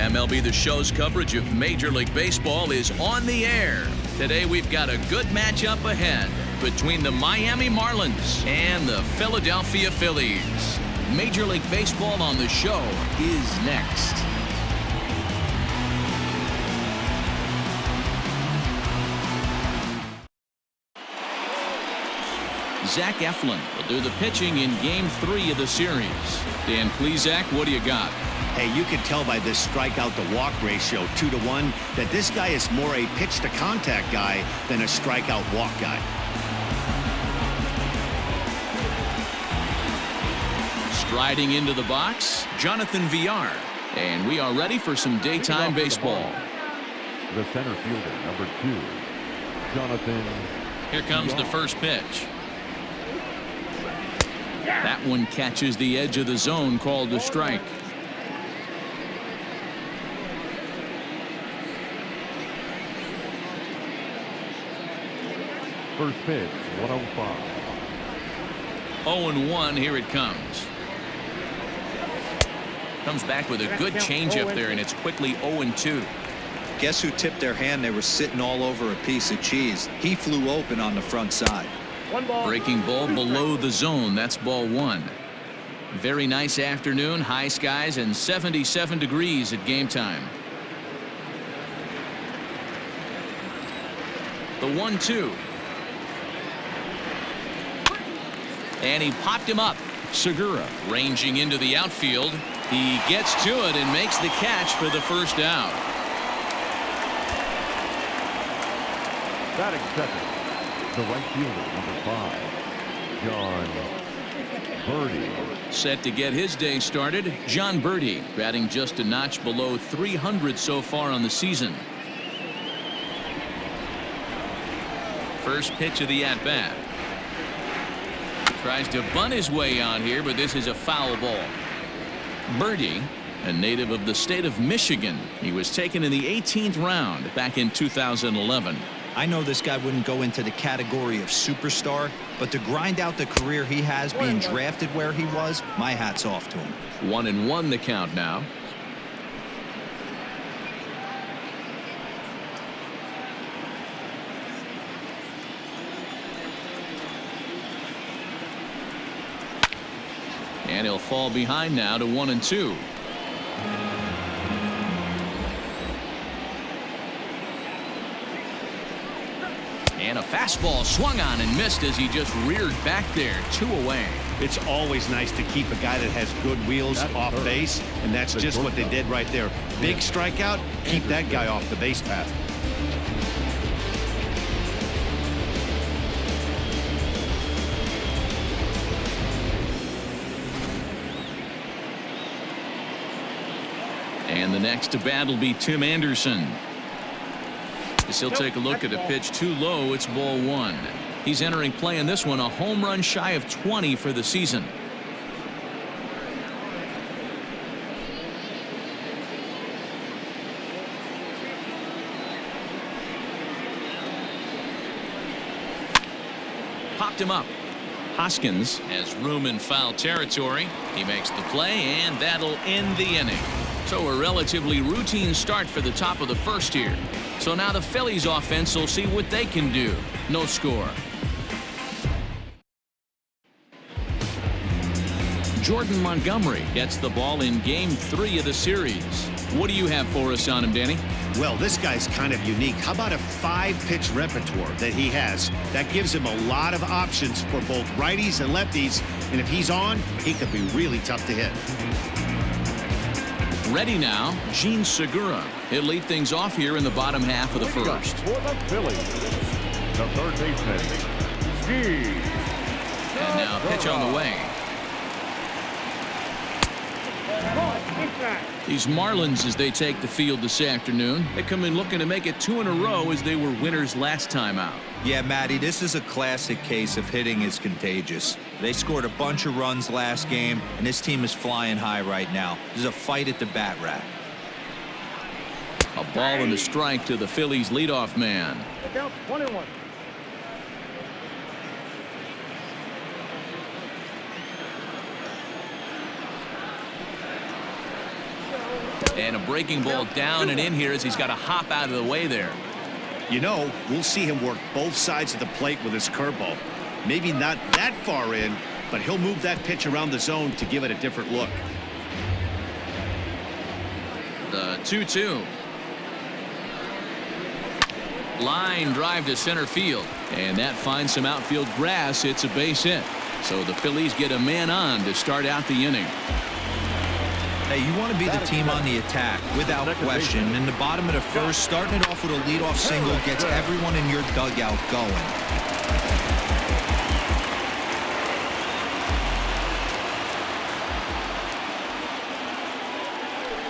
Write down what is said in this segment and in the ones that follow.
MLB The Show's coverage of Major League Baseball is on the air. Today we've got a good matchup ahead between the Miami Marlins and the Philadelphia Phillies. Major League Baseball on the Show is next. Zach Eflin will do the pitching in Game 3 of the series. Dan Plesac, what do you got? Hey, you can tell by this strikeout-to-walk ratio, 2-to-1, that this guy is more a pitch-to-contact guy than a strikeout-walk guy. Striding into the box, Jonathan Villard. And we are ready for some daytime baseball. The center fielder, number 2, Jonathan. Here comes the first pitch. That one catches the edge of the zone, called a strike. First pitch, 105. 0-1, here it comes. Comes back with a good changeup there, and it's quickly 0-2. Guess who tipped their hand? They were sitting all over a piece of cheese. He flew open on the front side. Breaking ball below the zone. That's ball 1. Very nice afternoon, high skies and 77 degrees at game time. The 1-2. And he popped him up. Segura ranging into the outfield. He gets to it and makes the catch for the first out. Batting second, the right fielder, number 5, John Birdie. Set to get his day started, John Birdie, batting just a notch below 300 so far on the season. First pitch of the at-bat. Tries to bunt his way on here, but this is a foul ball. Birdie, a native of the state of Michigan. He was taken in the 18th round back in 2011. I know this guy wouldn't go into the category of superstar, but to grind out the career he has being drafted where he was, my hat's off to him. 1-1 the count now. And he'll fall behind now to 1-2. And a fastball swung on and missed as he just reared back there. 2 away. It's always nice to keep a guy that has good wheels off base, and that's just what they did right there. Big strikeout, keep that guy off the base path. And the next to bat will be Tim Anderson. As he'll take a look at a pitch too low, it's ball 1. He's entering play in this one, a home run shy of 20 for the season. Popped him up. Hoskins has room in foul territory. He makes the play, and that'll end the inning. So a relatively routine start for the top of the first here. So now the Phillies offense will see what they can do. No score. Jordan Montgomery gets the ball in Game 3 of the series. What do you have for us on him, Danny? Well, this guy's kind of unique. How about a 5-pitch repertoire that he has? That gives him a lot of options for both righties and lefties. And if he's on, he could be really tough to hit. Ready now, Gene Segura. He'll lead things off here in the bottom half of the first. For the Phillies, the third baseman, Gene. And now pitch on the way. These Marlins, as they take the field this afternoon, they come in looking to make it 2 in a row as they were winners last time out. Yeah, Matty, this is a classic case of hitting is contagious. They scored a bunch of runs last game, and this team is flying high right now. There's a fight at the bat rack. A ball and a strike to the Phillies leadoff man. 1-1. And a breaking ball down and in here as he's got to hop out of the way there. You know, we'll see him work both sides of the plate with his curveball. Maybe not that far in, but he'll move that pitch around the zone to give it a different look. The 2-2. Line drive to center field. And that finds some outfield grass. It's a base hit. So the Phillies get a man on to start out the inning. Hey, you want to be the team on the attack, without question. In the bottom of the first, starting it off with a leadoff single gets everyone in your dugout going.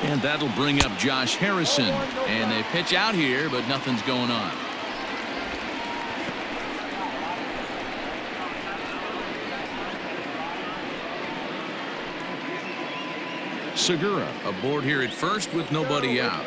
And that'll bring up Josh Harrison. And they pitch out here, but nothing's going on. Segura aboard here at first with nobody out.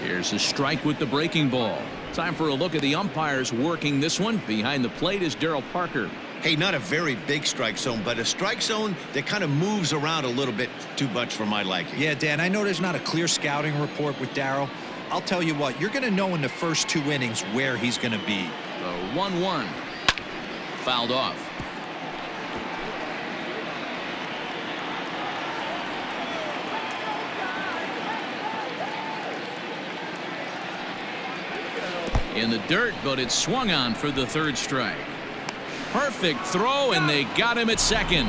Here's a strike with the breaking ball. Time for a look at the umpires working this one. Behind the plate is Darryl Parker. Hey, not a very big strike zone, but a strike zone that kind of moves around a little bit too much for my liking. Yeah, Dan, I know there's not a clear scouting report with Darryl. I'll tell you what, you're going to know in the first 2 innings where he's going to be. The 1-1. Fouled off. In the dirt, but it's swung on for the 3rd strike. Perfect throw, and they got him at second.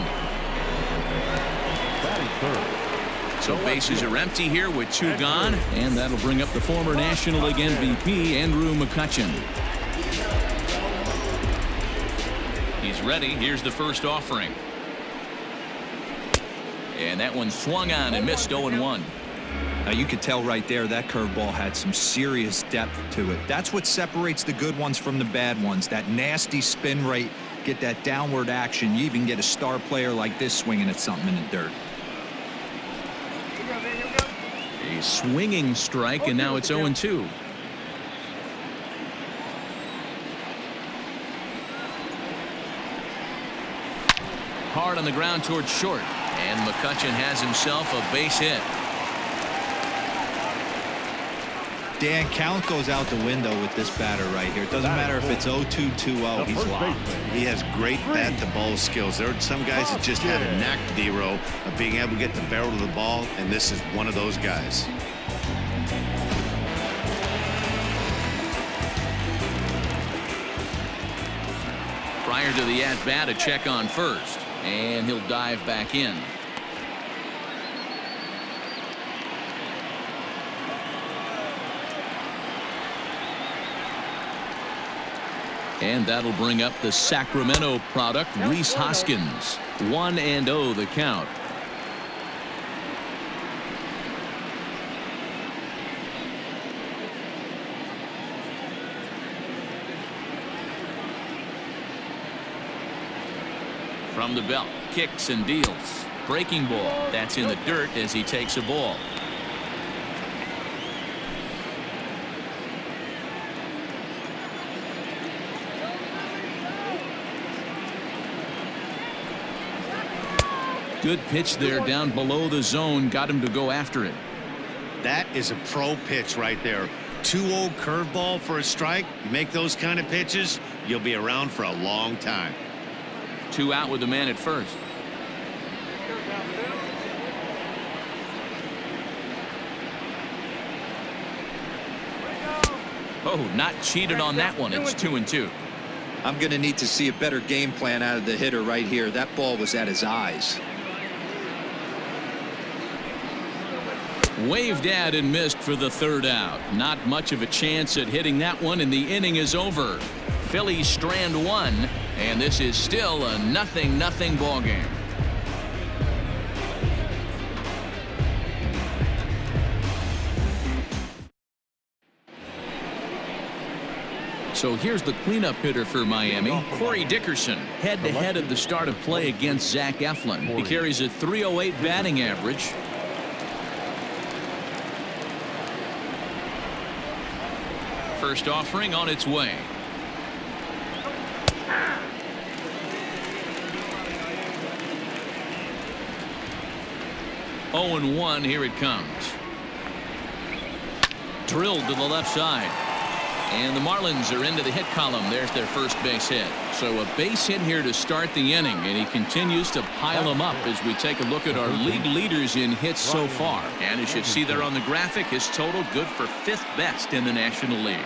So bases are empty here with 2 gone, and that'll bring up the former National League MVP, Andrew McCutchen. He's ready. Here's the first offering. And that one swung on and missed 0-1. Now you could tell right there that curveball had some serious depth to it. That's what separates the good ones from the bad ones. That nasty spin rate, get that downward action. You even get a star player like this swinging at something in the dirt. A swinging strike, and now it's 0-2. Hard on the ground towards short, and McCutchen has himself a base hit. Dan, count goes out the window with this batter right here. It doesn't matter if it's 0-2, 2-0, he's locked. He has great bat-to-ball skills. There are some guys that just have a knack, Dero, of being able to get the barrel of the ball, and this is one of those guys. Prior to the at-bat, a check on first, and he'll dive back in. And that'll bring up the Sacramento product, Rhys Hoskins. 1-0 the count. From the belt, kicks and deals. Breaking ball. That's in the dirt as he takes a ball. Good pitch there down below the zone. Got him to go after it. That is a pro pitch right there. 2-0 curveball for a strike. You make those kind of pitches, you'll be around for a long time. 2 out with the man at first. Oh, not cheated on that one. It's 2-2. I'm going to need to see a better game plan out of the hitter right here. That ball was at his eyes. Waved at and missed for the 3rd out. Not much of a chance at hitting that one, and the inning is over. Phillies strand 1, and this is still a 0-0 ball game. So here's the cleanup hitter for Miami, Corey Dickerson, head-to-head at the start of play against Zach Eflin. He carries a .308 batting average. First offering on its way. 0-1. Here it comes. Drilled to the left side. And the Marlins are into the hit column. There's their first base hit. So a base hit here to start the inning, and he continues to pile them up as we take a look at our league leaders in hits so far. And as you see there on the graphic, his total good for 5th best in the National League.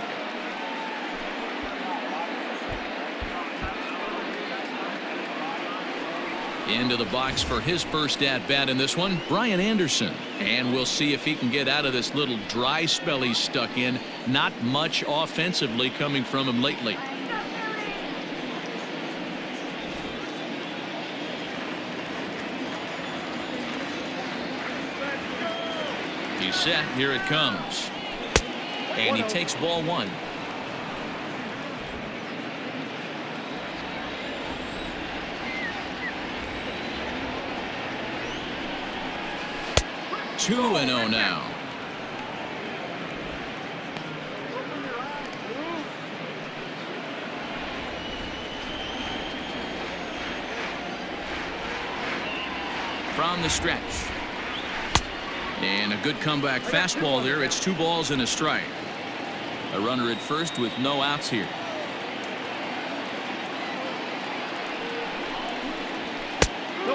Into the box for his first at-bat in this one, Brian Anderson. And we'll see if he can get out of this little dry spell he's stuck in. Not much offensively coming from him lately. He's set. Here it comes. And he takes ball 1. Two and 0 now. From the stretch. And a good comeback fastball there. It's 2 balls and a strike. A runner at first with no outs here.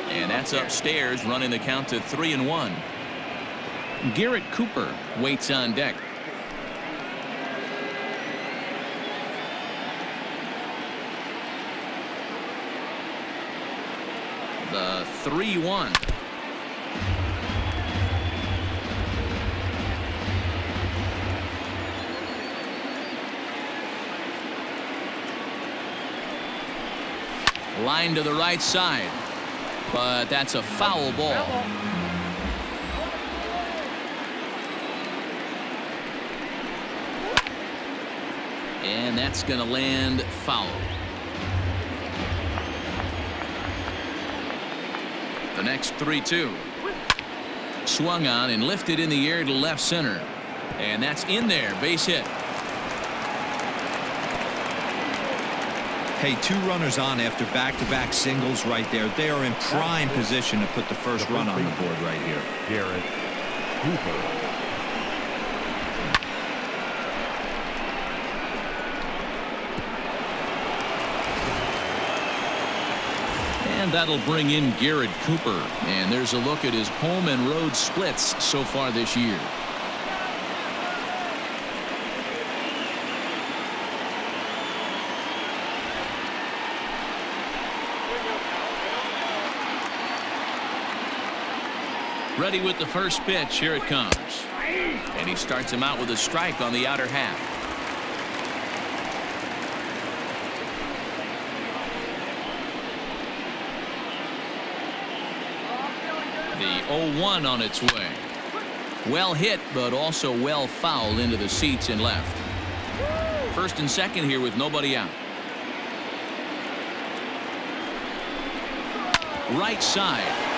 And that's upstairs, running the count to 3-1. Garrett Cooper waits on deck. The 3-1. Line to the right side, but that's a foul ball. And that's going to land foul. The next 3-2. Swung on and lifted in the air to left center. And that's in there. Base hit. Hey, 2 runners on after back-to-back singles right there. They are in prime position to put the first run on the board right here. Garrett Cooper. And that'll bring in Garrett Cooper. And there's a look at his home and road splits so far this year. Ready with the first pitch. Here it comes. And he starts him out with a strike on the outer half. The 0-1 on its way. Well hit, but also well fouled into the seats and left. First and second here with nobody out. Right side.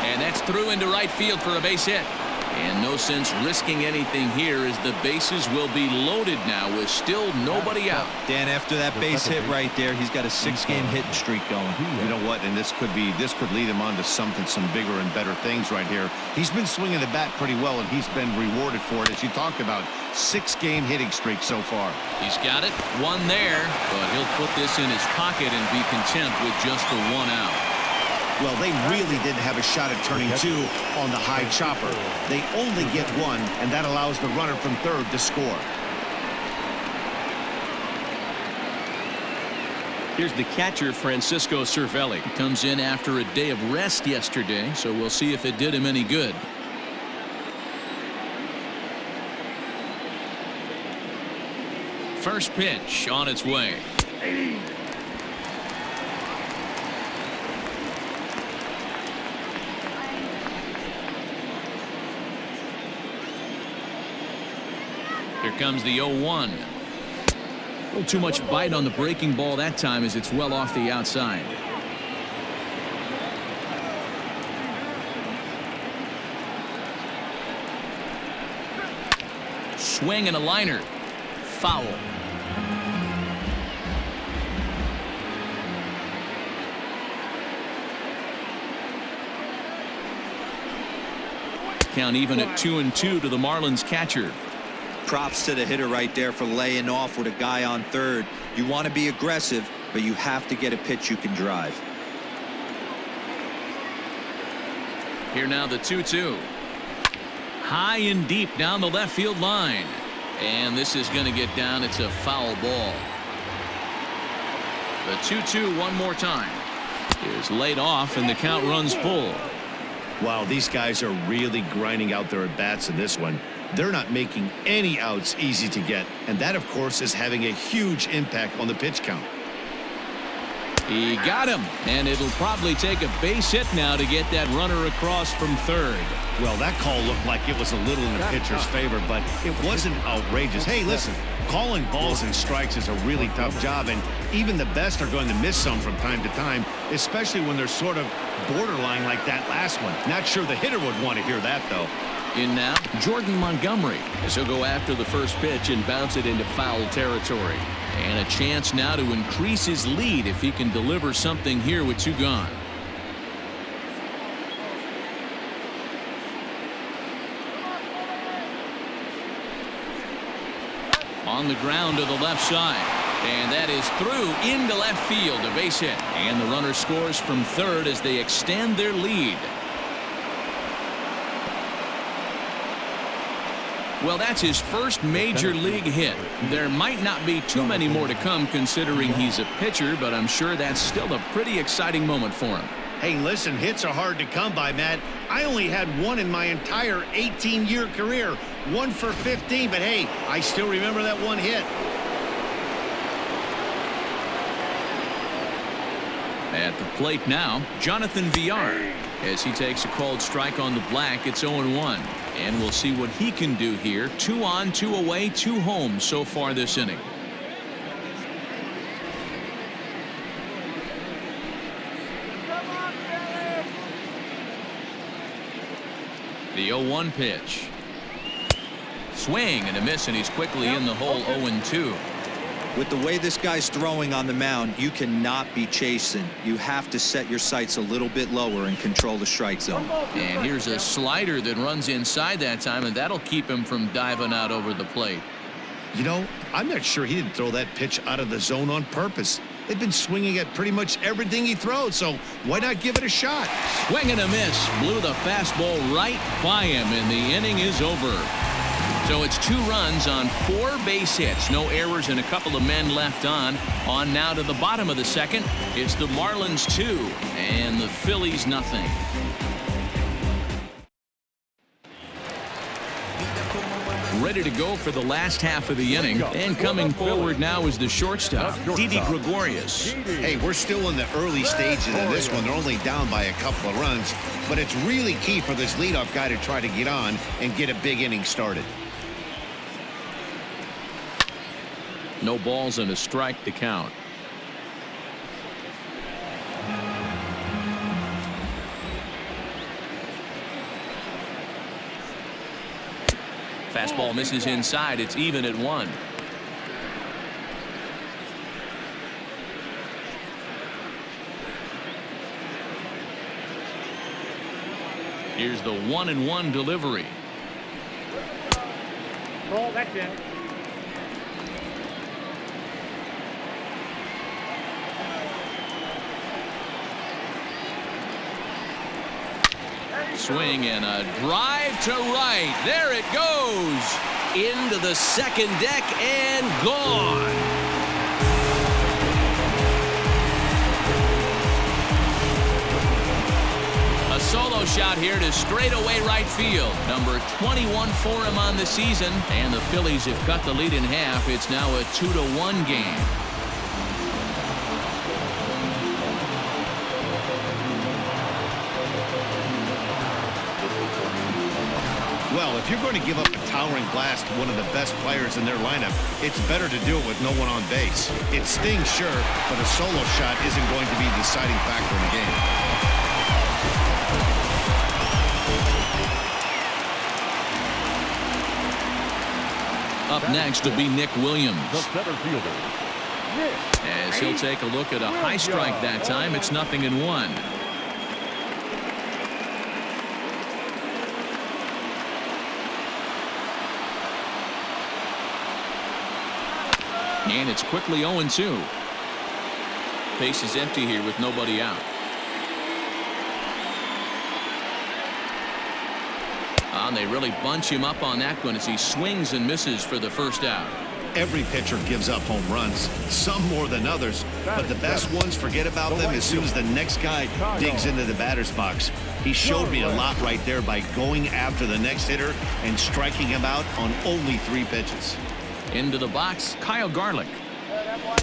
And that's through into right field for a base hit. And no sense risking anything here as the bases will be loaded now with still nobody out. Dan, after that base hit right there, he's got a 6-game hitting streak going. You know what? And this could lead him on to some bigger and better things right here. He's been swinging the bat pretty well, and he's been rewarded for it, as you talked about. 6-game hitting streak so far. He's got it. 1 there, but he'll put this in his pocket and be content with just the 1 out. Well, they really didn't have a shot at turning 2 on the high chopper. They only get 1, and that allows the runner from third to score. Here's the catcher, Francisco Cervelli. He comes in after a day of rest yesterday, so we'll see if it did him any good. First pitch on its way. Here comes the 0-1. A little too much bite on the breaking ball that time as it's well off the outside. Swing and a liner. Foul. count even at 2-2 to the Marlins catcher. Props to the hitter right there for laying off with a guy on third. You want to be aggressive, but you have to get a pitch you can drive. Here now the 2-2. High and deep down the left field line. And this is going to get down. It's a foul ball. The 2-2 one more time is laid off, and the count runs full. Wow, these guys are really grinding out their at-bats in this one. They're not making any outs easy to get, and that, of course, is having a huge impact on the pitch count. He got him, and it'll probably take a base hit now to get that runner across from third. Well, that call looked like it was a little in the pitcher's favor, but it wasn't outrageous. Hey, listen, calling balls and strikes is a really tough job, and even the best are going to miss some from time to time, especially when they're sort of borderline like that last one. Not sure the hitter would want to hear that, though. In now, Jordan Montgomery, as he'll go after the first pitch and bounce it into foul territory. And a chance now to increase his lead if he can deliver something here with 2 gone. On the ground to the left side. And that is through into left field, a base hit. And the runner scores from third as they extend their lead. Well, that's his first major league hit. There might not be too many more to come considering he's a pitcher, but I'm sure that's still a pretty exciting moment for him. Hey, listen, hits are hard to come by, Matt. I only had one in my entire 18-year career. 1 for 15, but hey, I still remember that one hit. At the plate now, Jonathan Villard. As he takes a called strike on the black, it's 0-1. And we'll see what he can do here. 2 on, 2 away, 2 home so far this inning. The 0-1 pitch. Swing and a miss, and he's quickly in the hole. 0-2. With the way this guy's throwing on the mound, you cannot be chasing. You have to set your sights a little bit lower and control the strike zone. And here's a slider that runs inside that time, and that'll keep him from diving out over the plate. You know, I'm not sure he didn't throw that pitch out of the zone on purpose. They've been swinging at pretty much everything he throws, so why not give it a shot? Swing and a miss. Blew the fastball right by him, and the inning is over. So it's 2 runs on 4 base hits. No errors and a couple of men left on. On now to the bottom of the second. It's the Marlins 2 and the Phillies nothing. Ready to go for the last half of the inning. And coming forward now is the shortstop, Didi Gregorius. Hey, we're still in the early stages of this one. They're only down by a couple of runs, but it's really key for this leadoff guy to try to get on and get a big inning started. No balls and a strike to count. Fastball misses inside. It's even at 1. Here's the 1-1 delivery. Ball, that's it. Swing and a drive to right. There it goes. Into the second deck and gone. A solo shot here to straightaway right field. Number 21 for him on the season. And the Phillies have cut the lead in half. It's now a 2-1 game. Well, if you're going to give up a towering blast to one of the best players in their lineup, it's better to do it with no one on base. It stings, sure, but a solo shot isn't going to be the deciding factor in the game. Up next will be Nick Williams. The center fielder, Nick. As he'll take a look at a high strike that time. It's 0-1. And it's quickly 0-2. Base is empty here with nobody out. And they really bunch him up on that one as he swings and misses for the first out. Every pitcher gives up home runs, some more than others, but the best ones forget about them as soon as the next guy digs into the batter's box. He showed me a lot right there by going after the next hitter and striking him out on only 3 pitches. Into the box, Kyle Garlick,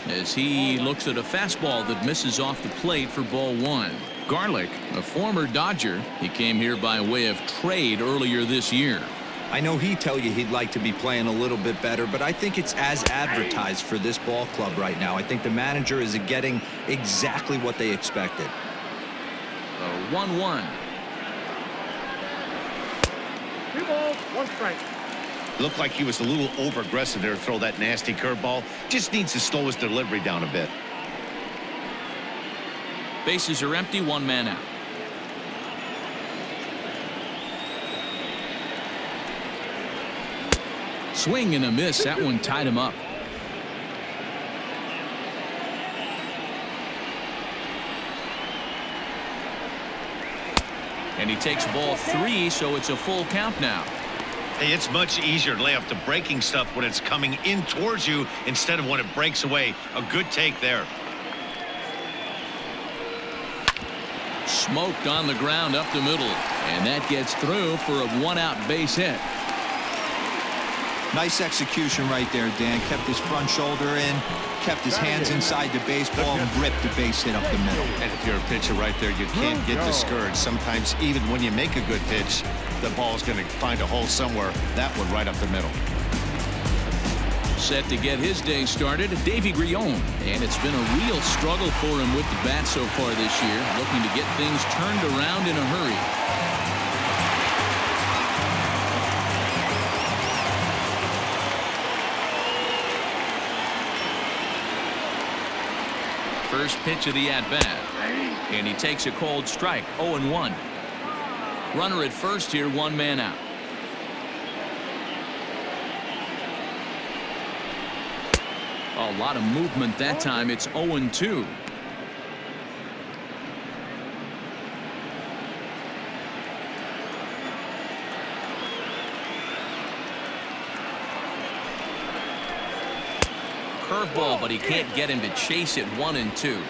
as he looks at a fastball that misses off the plate for ball 1. Garlick, a former Dodger, he came here by way of trade earlier this year. I know he'd tell you he'd like to be playing a little bit better, but I think it's as advertised for this ball club right now. I think the manager is getting exactly what they expected. 1-1. 2 balls, 1 strike. Looked like he was a little over-aggressive there to throw that nasty curveball. Just needs to slow his delivery down a bit. Bases are empty, 1 man out. Swing and a miss. That one tied him up. And he takes ball 3, so it's a full count now. Hey, it's much easier to lay off the breaking stuff when it's coming in towards you instead of when it breaks away. A good take there. Smoked on the ground up the middle, and that gets through for a 1-out base hit. Nice execution right there, Dan. Kept his front shoulder in, kept his hands inside the baseball, and ripped the base hit up the middle. And if you're a pitcher right there, you can't get discouraged. Sometimes even when you make a good pitch, the ball's going to find a hole somewhere. That one right up the middle. Set to get his day started, Davey Grion. And it's been a real struggle for him with the bat so far this year, looking to get things turned around in a hurry. First pitch of the at-bat, and he takes a cold strike. 0-1. Runner at first here, 1 man out. A lot of movement that time. It's 0-2. Curveball, but he can't get him to chase it. 1-2.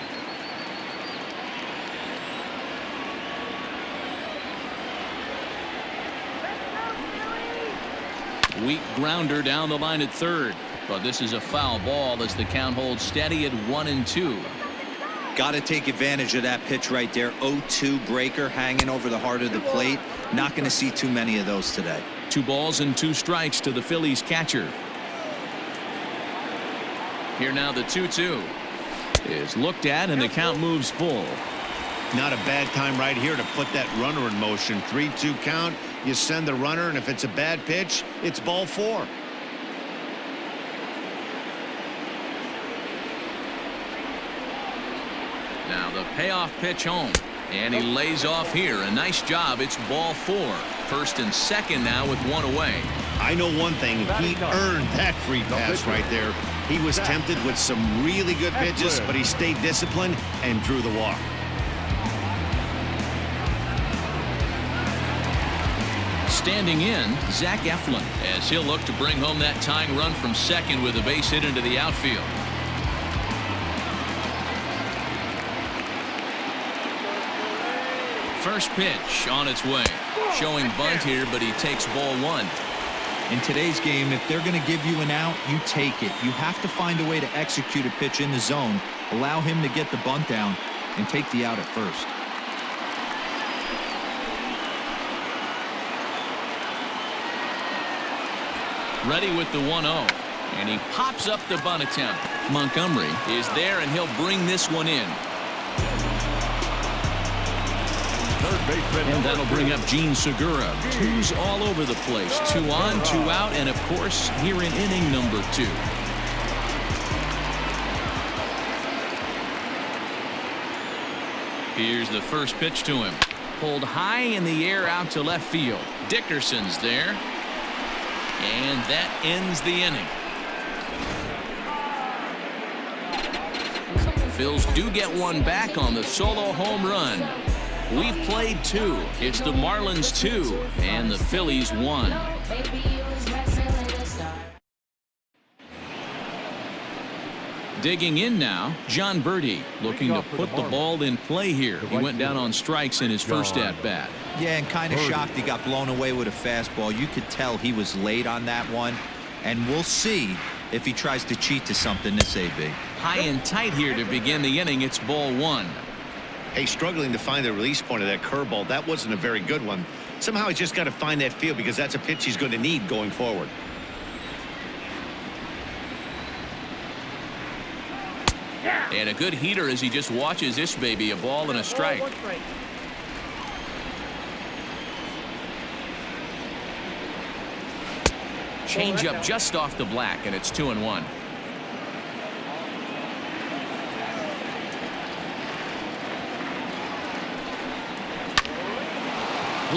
Weak grounder down the line at third, but this is a foul ball as the count holds steady at 1-2. Got to take advantage of that pitch right there. 0-2 breaker hanging over the heart of the plate. Not going to see too many of those today. 2 balls and 2 strikes to the Phillies catcher. Here now the 2-2 is looked at, and the count moves full. Not a bad time right here to put that runner in motion. 3-2 count. You send the runner, and if it's a bad pitch, it's ball 4. Now the payoff pitch home, and he lays off here. A nice job. It's ball 4. First and second now with 1 away. I know one thing. He earned that free pass right there. He was tempted with some really good pitches, but he stayed disciplined and drew the walk. Standing in, Zach Eflin, as he'll look to bring home that tying run from second with a base hit into the outfield. First pitch on its way. Showing bunt here, but he takes ball 1. In today's game, if they're going to give you an out, you take it. You have to find a way to execute a pitch in the zone, allow him to get the bunt down, and take the out at first. Ready with the 1-0, and he pops up the bunt attempt. Montgomery is there, and he'll bring this one in. And that'll bring up Gene Segura. 2s all over the place. 2 on, 2 out, and of course, here in inning number 2. Here's the first pitch to him. Pulled high in the air out to left field. Dickerson's there. And that ends the inning. Phils do get one back on the solo home run. We've played 2. It's the Marlins 2 and the Phillies 1. Digging in now, John Birdie looking to put the ball in play here. He went down on strikes in his first at-bat. Yeah, and kind of shocked he got blown away with a fastball. You could tell he was late on that one, and we'll see if he tries to cheat to something this AB. High and tight here to begin the inning. It's ball 1. Hey, struggling to find the release point of that curveball. That wasn't a very good one. Somehow he's just got to find that feel because that's a pitch he's going to need going forward. And a good heater as he just watches this baby, a ball and a strike. Change up just off the black, and it's 2-1.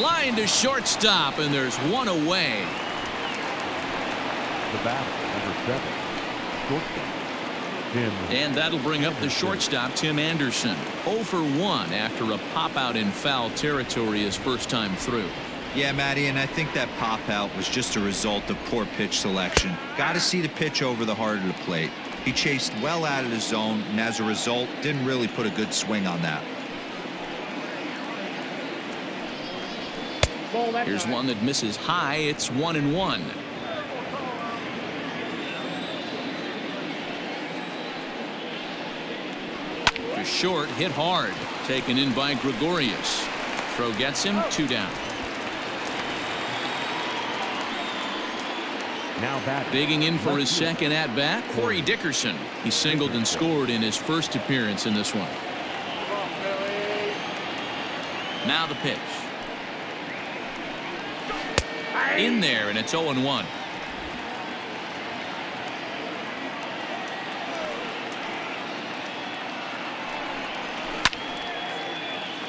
Line to shortstop, and there's one away. The batter, number 7, shortstop. And that'll bring up the shortstop, Tim Anderson. 0 for 1 after a pop out in foul territory his first time through. Yeah, Matty, and I think that pop out was just a result of poor pitch selection. Got to see the pitch over the heart of the plate. He chased well out of the zone, and as a result, didn't really put a good swing on that. Here's one that misses high. It's 1-1. To short, hit hard. Taken in by Gregorius. Throw gets him, 2 down. Now batting. Digging in for his second at bat, Corey Dickerson. He singled and scored in his first appearance in this one. Now the pitch. In there, and it's 0-1.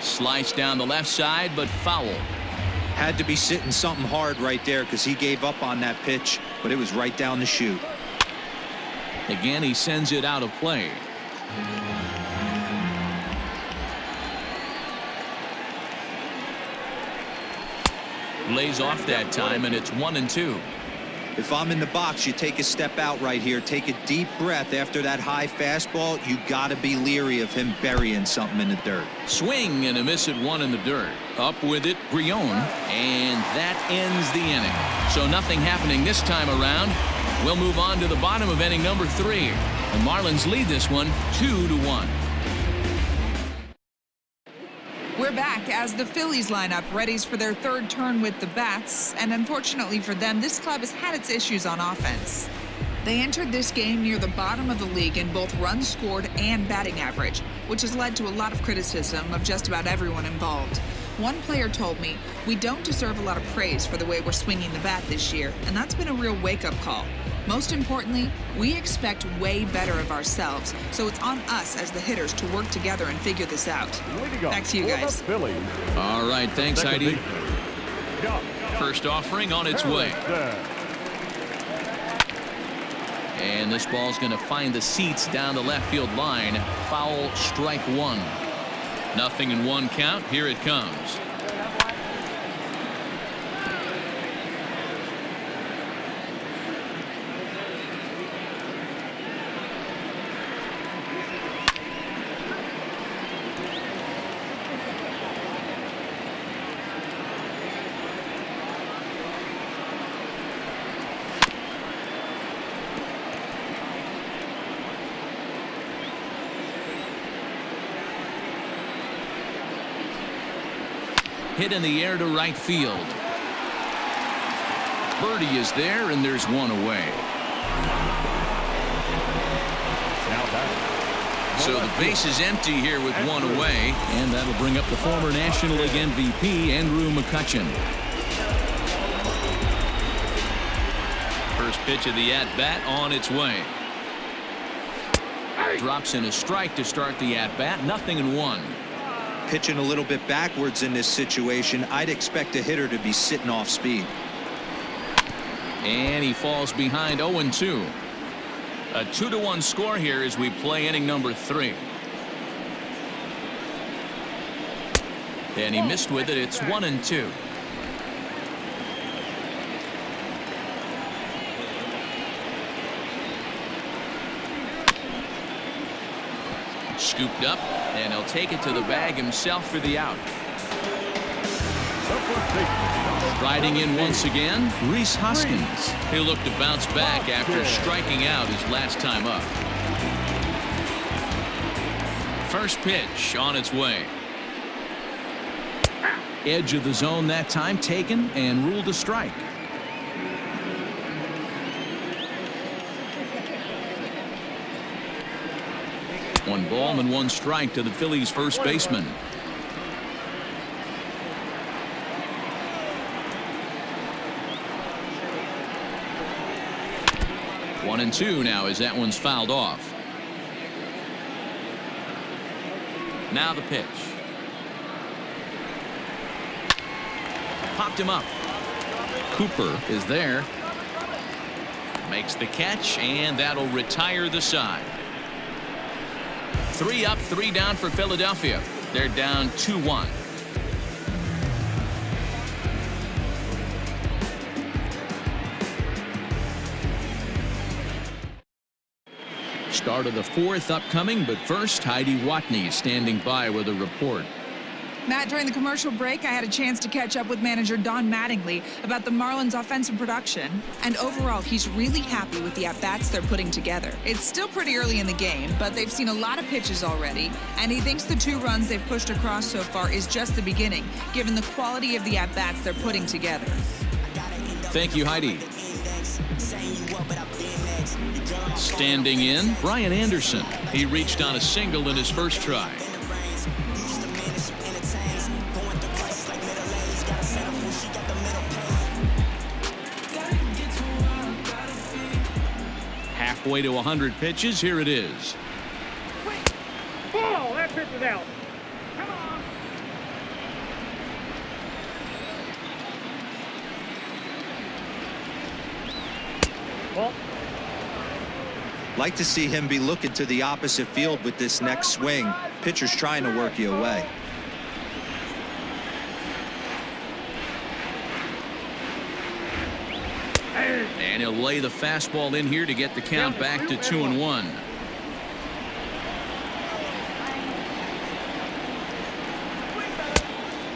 Slice down the left side, but foul. Had to be sitting something hard right there because he gave up on that pitch, but it was right down the chute. Again, he sends it out of play. Lays off that time, and it's 1-2. If I'm in the box, you take a step out right here. Take a deep breath after that high fastball. You got to be leery of him burying something in the dirt. Swing and a miss at 1 in the dirt. Up with it, Brion, and that ends the inning. So nothing happening this time around. We'll move on to the bottom of inning number 3. The Marlins lead this one 2-1. We're back as the Phillies line up, readies for their third turn with the bats, and unfortunately for them, this club has had its issues on offense. They entered this game near the bottom of the league in both runs scored and batting average, which has led to a lot of criticism of just about everyone involved. One player told me, "We don't deserve a lot of praise for the way we're swinging the bat this year," and that's been a real wake-up call. Most importantly, we expect way better of ourselves, so it's on us as the hitters to work together and figure this out. Back to you guys. All right, thanks, Heidi. First offering on its way. And this ball's going to find the seats down the left field line. Foul, strike 1. 0-1 count. Here it comes. Hit in the air to right field. Birdie is there, and there's one away. So the base is empty here with one away, and that'll bring up the former National League MVP, Andrew Mccutchen. First pitch of the at-bat on its way. Drops in a strike to start the at-bat. 0-1. Pitching a little bit backwards in this situation. I'd expect a hitter to be sitting off speed. And he falls behind 0-2. A 2-1 score here as we play inning number 3. And he missed with it. It's 1-2. Scooped up, and he'll take it to the bag himself for the out. Striding in once again, Rhys Hoskins. He'll look to bounce back after striking out his last time up. First pitch on its way. Edge of the zone that time taken and ruled a strike. One ball and one strike to the Phillies first baseman. One and two now as that one's fouled off. Now the pitch. Popped him up. Cooper is there. Makes the catch, and that'll retire the side. 3 up, 3 down for Philadelphia. They're down 2-1. Start of the 4th upcoming, but first, Heidi Watney standing by with a report. Matt, during the commercial break, I had a chance to catch up with manager Don Mattingly about the Marlins' offensive production. And overall, he's really happy with the at-bats they're putting together. It's still pretty early in the game, but they've seen a lot of pitches already. And he thinks the 2 runs they've pushed across so far is just the beginning, given the quality of the at-bats they're putting together. Thank you, Heidi. Standing in, Brian Anderson. He reached on a single in his first try. Halfway to 100 pitches. Here it is. Ball, that pitch is out. Come on. Ball. Like to see him be looking to the opposite field with this next swing. Pitcher's trying to work you away. And he'll lay the fastball in here to get the count back to 2-1.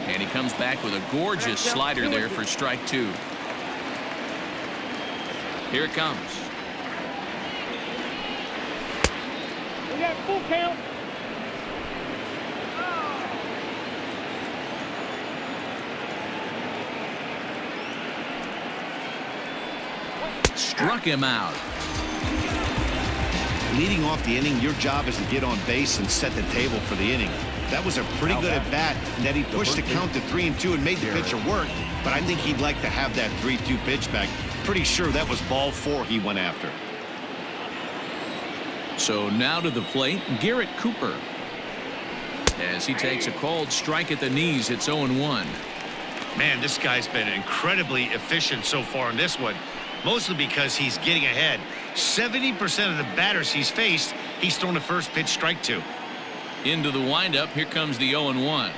And he comes back with a gorgeous slider there for strike 2. Here it comes. We got full count. Struck him out. Leading off the inning, your job is to get on base and set the table for the inning. That was a pretty good at bat, and that he pushed the count to 3-2 and made the pitcher work. But I think he'd like to have that 3-2 pitch back. Pretty sure that was ball 4 he went after. So now to the plate, Garrett Cooper. As he takes a called strike at the knees, it's 0-1. Man, this guy's been incredibly efficient so far in this one. Mostly because he's getting ahead. 70% of the batters he's faced, he's thrown the first pitch strike to. Into the windup. Here comes the 0-1.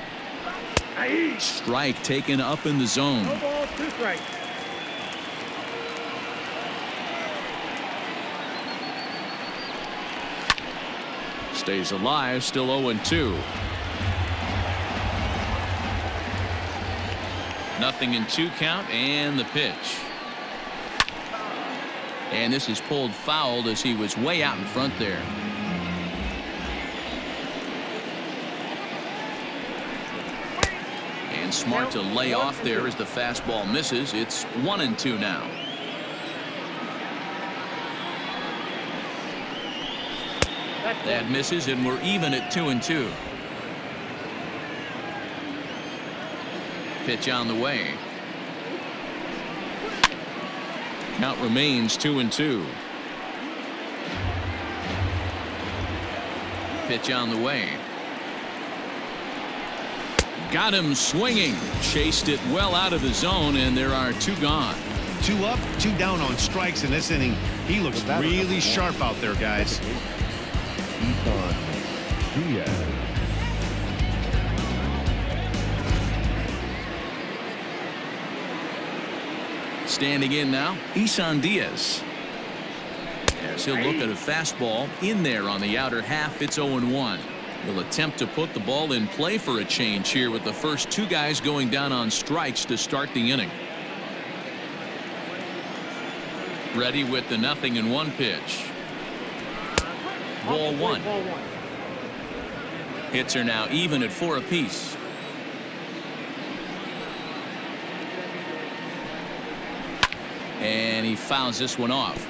Strike taken up in the zone. No ball, 2 strikes. Stays alive, still 0-2. Nothing in 2 count, and the pitch. And this is pulled fouled as he was way out in front there. And smart to lay off there as the fastball misses. It's 1-2 now. That misses, and we're even at 2-2. Pitch on the way. Count remains 2-2. Pitch on the way. Got him swinging. Chased it well out of the zone, and there are 2 gone. 2 up, 2 down on strikes in this inning. He looks really sharp out there, guys. Standing in now, Isan Diaz. As he'll look at a fastball in there on the outer half. It's 0-1. He'll attempt to put the ball in play for a change here with the first two guys going down on strikes to start the inning. Ready with the 0-1 pitch. Ball one. Hits are now even at 4 apiece. And he fouls this one off.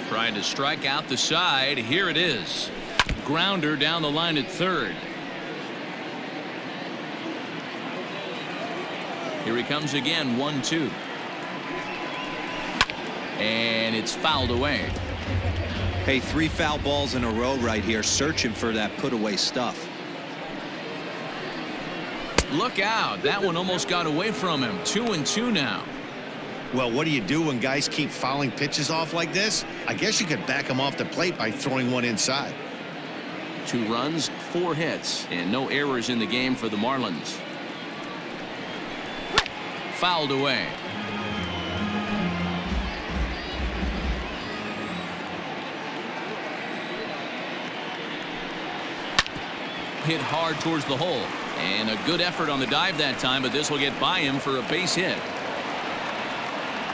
Trying to strike out the side. Here it is. Grounder down the line at third. Here he comes again. 1-2. And it's fouled away. Hey, 3 foul balls in a row right here, searching for that put away stuff. Look out. That one almost got away from him. 2-2 now. Well, what do you do when guys keep fouling pitches off like this? I guess you could back them off the plate by throwing one inside. 2 runs, 4 hits, and no errors in the game for the Marlins. Fouled away. Hit hard towards the hole. And a good effort on the dive that time, but this will get by him for a base hit.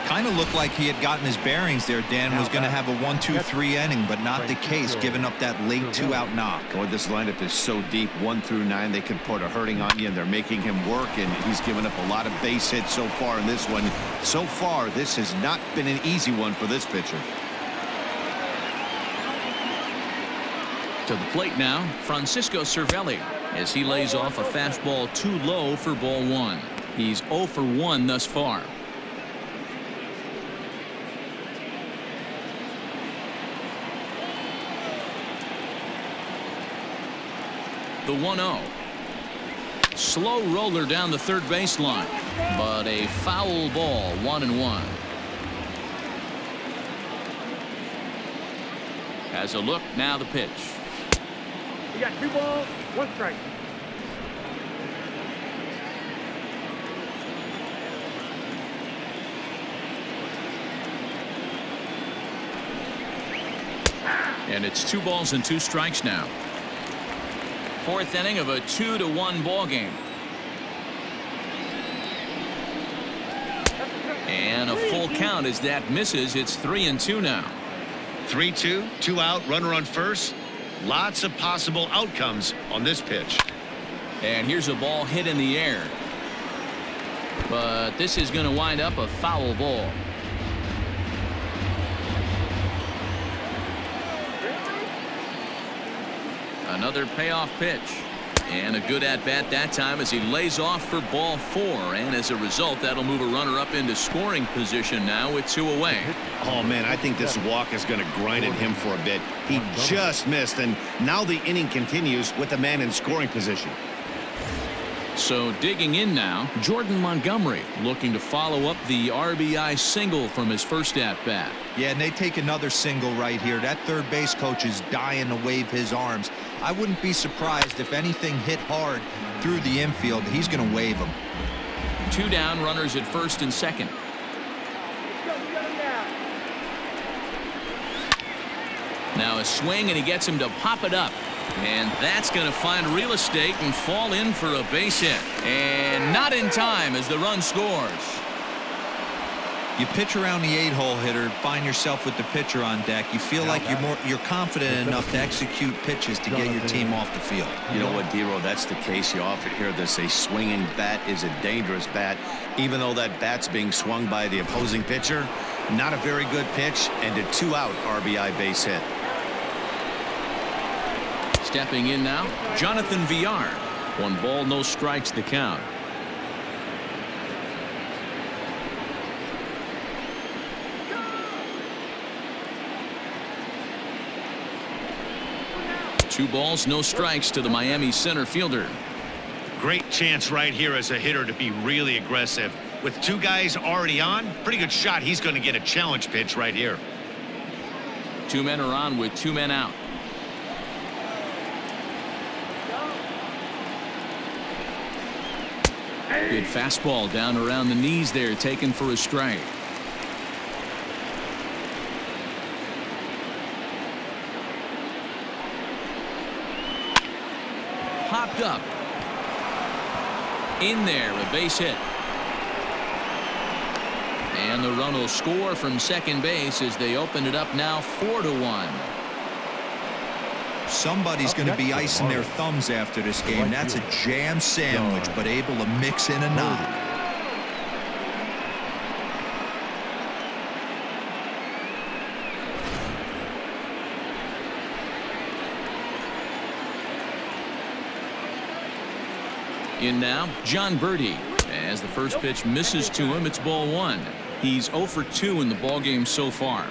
Kind of looked like he had gotten his bearings there. Dan was going to have a 1-2-3 inning, but not the case, giving up that late 2-out knock. Boy, this lineup is so deep, 1 through 9. They could put a hurting on you, and they're making him work, and he's given up a lot of base hits so far in this one. So far, this has not been an easy one for this pitcher. To the plate now, Francisco Cervelli, as he lays off a fastball too low for ball 1. He's 0 for 1 thus far. The 1-0. Slow roller down the third baseline, but a foul ball. 1-1. Has a look, now the pitch. We got 2 balls, 1 strike. And it's 2 balls and 2 strikes now. 4th inning of a 2-1 ball game. And a full count as that misses. It's 3-2 now. 3-2, 2 out, runner on first. Lots of possible outcomes on this pitch. And here's a ball hit in the air. But this is going to wind up a foul ball. Another payoff pitch. And a good at-bat that time as he lays off for ball 4. And as a result, that'll move a runner up into scoring position now with 2 away. Oh, man, I think this walk is going to grind at him for a bit. He just missed, and now the inning continues with the man in scoring position. So digging in now, Jordan Montgomery looking to follow up the RBI single from his first at-bat. Yeah, and they take another single right here. That third base coach is dying to wave his arms. I wouldn't be surprised if anything hit hard through the infield. He's going to wave them. 2 down, runners at first and second. Now a swing, and he gets him to pop it up. And that's going to find real estate and fall in for a base hit. And not in time as the run scores. You pitch around the 8-hole hitter, find yourself with the pitcher on deck. You feel like you're confident enough to execute pitches to get your team off the field. You know what, D-Row, that's the case. You often hear this, a swinging bat is a dangerous bat. Even though that bat's being swung by the opposing pitcher, not a very good pitch, and a 2-out RBI base hit. Stepping in now, Jonathan Villard. 1 ball, no strikes the count. Two balls, no strikes to the Miami center fielder. Great chance right here as a hitter to be really aggressive. With 2 guys already on, pretty good shot. He's going to get a challenge pitch right here. 2 men are on with 2 men out. Good fastball down around the knees there, taken for a strike. Popped up. In there, a base hit. And the run will score from second base as they open it up now 4-1. Somebody's going to be icing their thumbs after this game. That's a jam sandwich, but able to mix in a knock. In now, John Birdie. As the first pitch misses to him, it's ball one. He's 0 for 2 in the ballgame so far.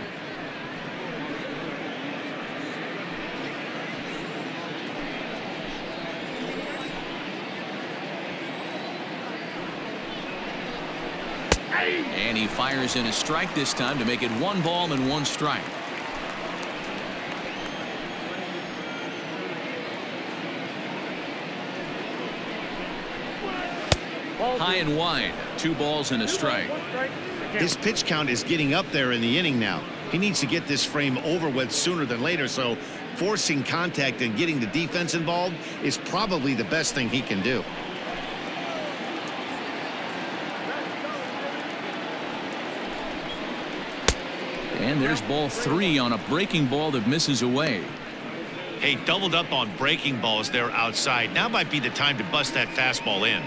And he fires in a strike this time to make it 1 ball and 1 strike. High and wide, 2 balls and a strike. His pitch count is getting up there in the inning now. He needs to get this frame over with sooner than later, so forcing contact and getting the defense involved is probably the best thing he can do. And there's ball 3 on a breaking ball that misses away. Hey, doubled up on breaking balls there outside. Now might be the time to bust that fastball in.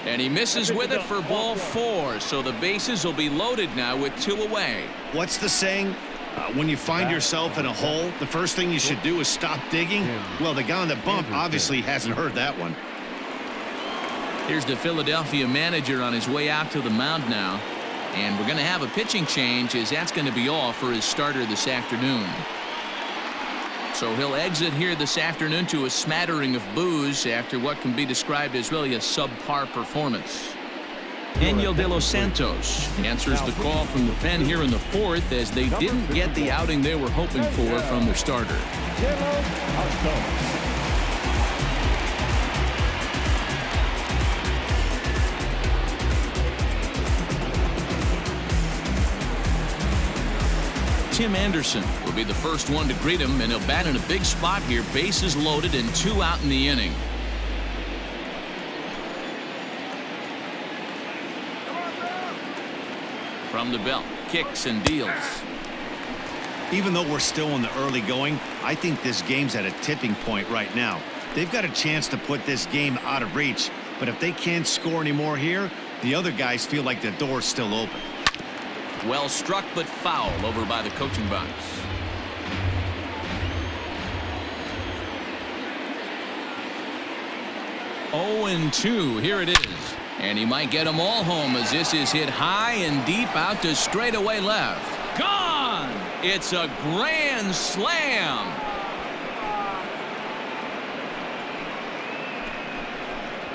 And he misses with it for ball 4, so the bases will be loaded now with 2 away. What's the saying? When you find yourself in a hole, the first thing you should do is stop digging. Well, the guy on the bump obviously hasn't heard that one. Here's the Philadelphia manager on his way out to the mound now. And we're going to have a pitching change, as that's going to be all for his starter this afternoon. So he'll exit here this afternoon to a smattering of boos after what can be described as really a subpar performance. Daniel De Los Santos answers the call from the pen here in the 4th, as they didn't get the outing they were hoping for from their starter. Tim Anderson will be the first one to greet him, and he'll bat in a big spot here. Bases loaded and 2 out in the inning. From the belt, kicks and deals. Even though we're still in the early going, I think this game's at a tipping point right now. They've got a chance to put this game out of reach, but if they can't score anymore here, the other guys feel like the door's still open. Well struck, but foul over by the coaching box. Oh, and 2. Here it is. And he might get them all home, as this is hit high and deep out to straightaway left. Gone! It's a grand slam.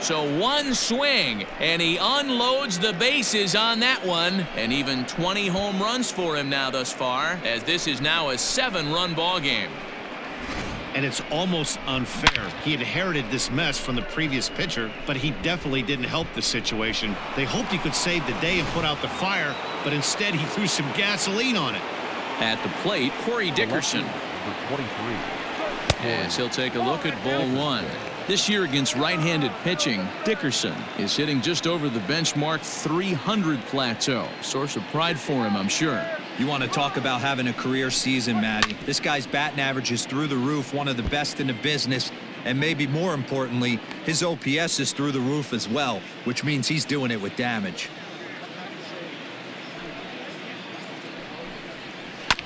So 1 swing, and he unloads the bases on that one. And even 20 home runs for him now thus far, as this is now a 7-run ball game. And it's almost unfair. He inherited this mess from the previous pitcher, but he definitely didn't help the situation. They hoped he could save the day and put out the fire, but instead he threw some gasoline on it. At the plate, Corey Dickerson. As he'll take a look at ball 1. This year against right-handed pitching, Dickerson is hitting just over the benchmark 300 plateau. Source of pride for him, I'm sure. You want to talk about having a career season, Matty. This guy's batting average is through the roof, one of the best in the business, and maybe more importantly, his OPS is through the roof as well, which means he's doing it with damage.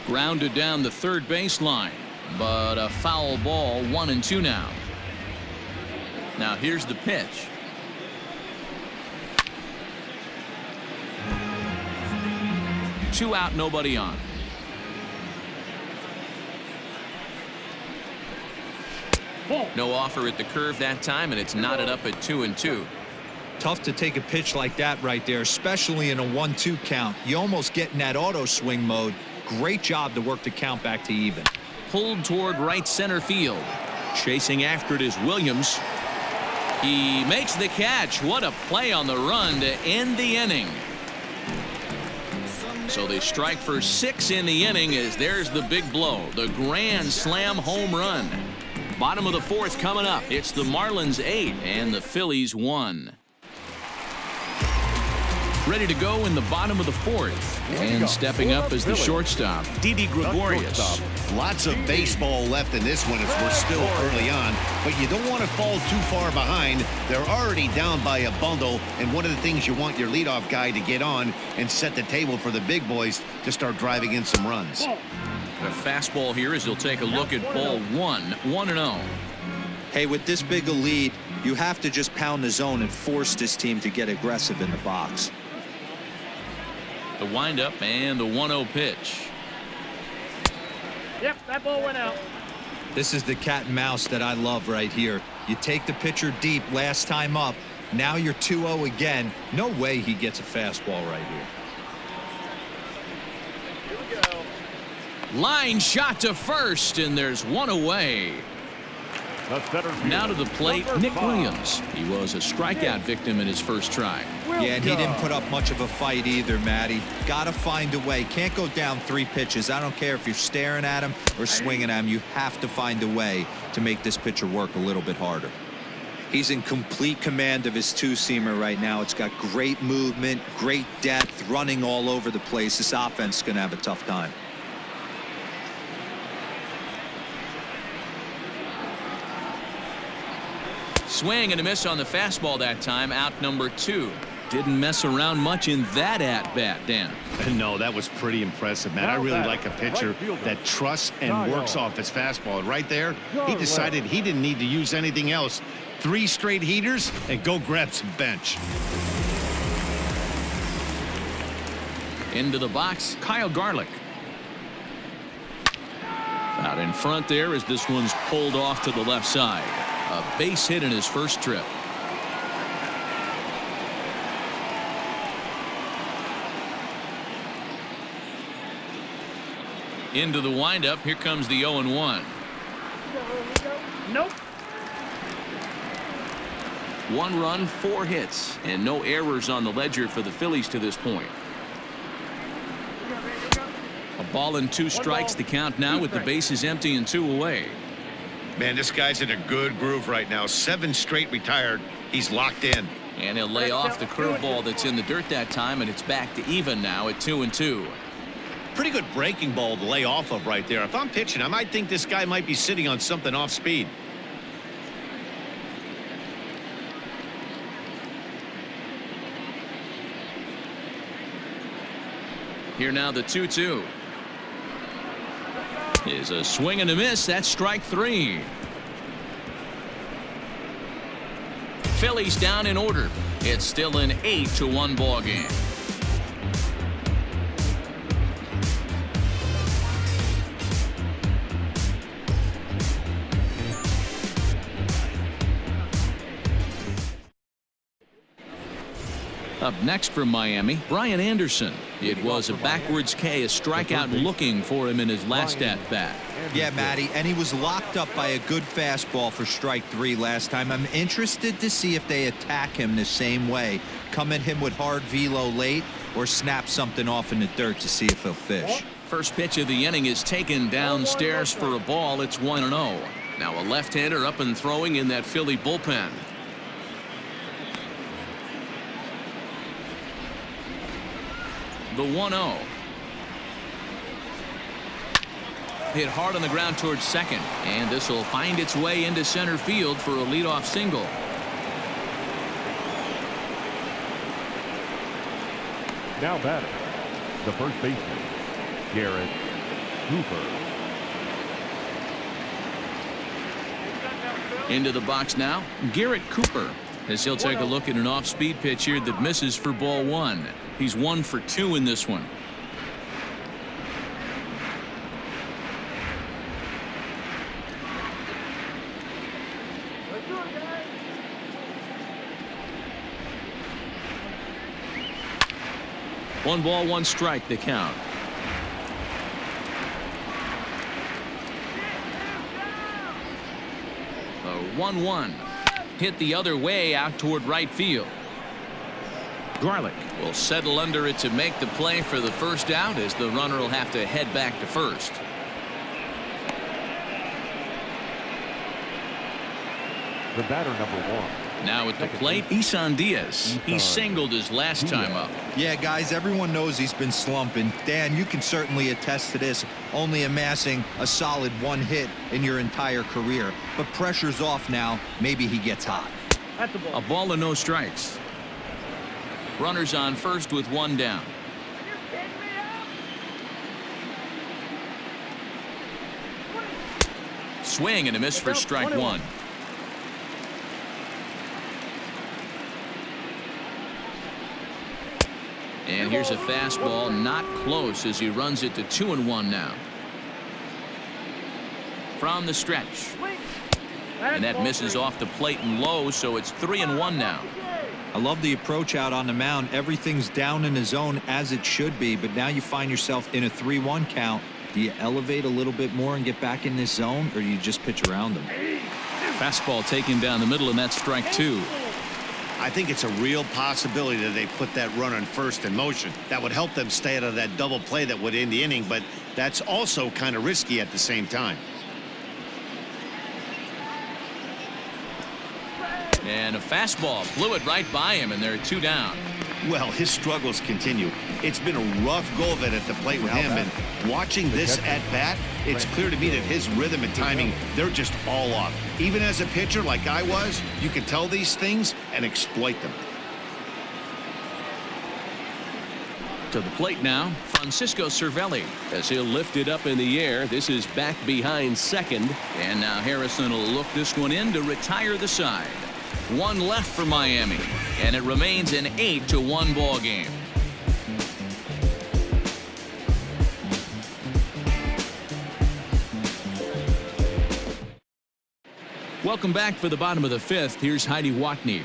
Grounded down the third baseline, but a foul ball, 1-2 now. Now here's the pitch. Two out, nobody on. No offer at the curve that time, and it's knotted up at 2-2. Tough to take a pitch like that right there, especially in a 1-2 count. You almost get in that auto swing mode. Great job to work the count back to even. Pulled toward right center field. Chasing after it is Williams. He makes the catch. What a play on the run to end the inning. So they strike for 6 in the inning as there's the big blow. The grand slam home run. Bottom of the 4th coming up. It's the Marlins 8 and the Phillies 1. Ready to go in the bottom of the 4th. And stepping up as the shortstop, Didi Gregorius. Lots of baseball left in this one as we're still early on, but you don't want to fall too far behind. They're already down by a bundle, and one of the things you want your leadoff guy to get on and set the table for the big boys to start driving in some runs. The fastball here as he'll take a look at ball 1, 1-0. Hey, with this big a lead, you have to just pound the zone and force this team to get aggressive in the box. The windup and the 1-0 pitch. Yep, that ball went out. This is the cat and mouse that I love right here. You take the pitcher deep last time up. Now you're 2-0 again. No way he gets a fastball right here. Here we go. Line shot to first, and there's one away. Now to the plate, Nick Williams. He was a strikeout victim in his first try. Yeah, and he didn't put up much of a fight either, Matty. Got to find a way. Can't go down 3 pitches. I don't care if you're staring at him or swinging at him. You have to find a way to make this pitcher work a little bit harder. He's in complete command of his 2-seamer right now. It's got great movement, great depth, running all over the place. This offense is going to have a tough time. Swing and a miss on the fastball that time. Out number 2. Didn't mess around much in that at-bat, Dan. No, that was pretty impressive, man. I really like a pitcher that trusts and works off his fastball. And right there, he decided he didn't need to use anything else. 3 straight heaters and go grab some bench. Into the box, Kyle Garlick. Out in front there as this one's pulled off to the left side. A base hit in his first trip. Into the windup. Here comes the 0-1. Nope. 1 run, 4 hits, and no errors on the ledger for the Phillies to this point. A ball and 2 strikes. The count now with the bases empty and 2 away. Man, this guy's in a good groove right now. 7 straight retired. He's locked in. And he'll lay off the curveball that's in the dirt that time, and it's back to even now at 2-2. Pretty good breaking ball to lay off of right there. If I'm pitching, I might think this guy might be sitting on something off speed. Here now the 2-2. Is a swing and a miss. That's strike 3. Phillies down in order. It's still an 8-1 ball game. Up next from Miami, Brian Anderson. It was a backwards K, a strikeout looking for him in his last at-bat. Yeah, Matty, and he was locked up by a good fastball for strike 3 last time. I'm interested to see if they attack him the same way. Come at him with hard velo late or snap something off in the dirt to see if he'll fish. First pitch of the inning is taken downstairs for a ball. It's 1-0. Now a left-hander up and throwing in that Philly bullpen. The 1-0. Hit hard on the ground towards second, and this will find its way into center field for a leadoff single. Now batting, the first baseman, Garrett Cooper. Into the box now, Garrett Cooper, as he'll take a look at an off-speed pitch here that misses for ball 1. He's 1 for 2 in this one. 1 ball, 1 strike the count. The 1-1 hit the other way out toward right field. Garlick will settle under it to make the play for the first out, as the runner will have to head back to first. The batter, number 1. Now at the plate, Isan Diaz. He singled his last time up. Yeah, guys, everyone knows he's been slumping. Dan, you can certainly attest to this, only amassing a solid 1 hit in your entire career. But pressure's off now. Maybe he gets hot. That's a ball. A ball and no strikes. Runners on first with 1 down. Swing and a miss for strike 1. And here's a fastball, not close, as he runs it to 2-1 now. From the stretch. And that misses off the plate and low, so it's 3-1 now. I love the approach out on the mound. Everything's down in the zone as it should be, but now you find yourself in a 3-1 count. Do you elevate a little bit more and get back in this zone, or do you just pitch around them? Fastball taken down the middle, and that's strike 2. I think it's a real possibility that they put that run on first in motion. That would help them stay out of that double play that would end the inning, but that's also kind of risky at the same time. And a fastball blew it right by him, and they're 2 down. Well, his struggles continue. It's been a rough go of it at the plate with him, and watching this at bat, it's clear to me that his rhythm and timing, they're just all off. Even as a pitcher like I was, you can tell these things and exploit them. To the plate now, Francisco Cervelli, as he'll lift it up in the air. This is back behind second, and now Harrison will look this one in to retire the side. 1 left for Miami, and it remains an 8-1 ball game. Welcome back for the bottom of the 5th. Here's Heidi Watney.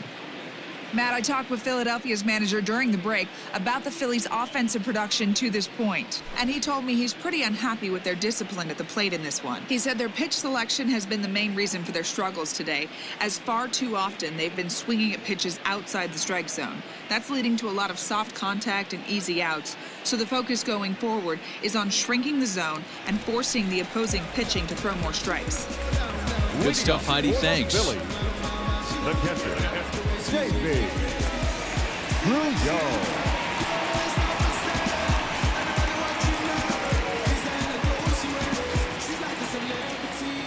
Matt, I talked with Philadelphia's manager during the break about the Phillies' offensive production to this point, and he told me he's pretty unhappy with their discipline at the plate in this one. He said their pitch selection has been the main reason for their struggles today, as far too often they've been swinging at pitches outside the strike zone. That's leading to a lot of soft contact and easy outs, so the focus going forward is on shrinking the zone and forcing the opposing pitching to throw more strikes. Good stuff, Heidi. Thanks. Phillies, the catcher, J.B.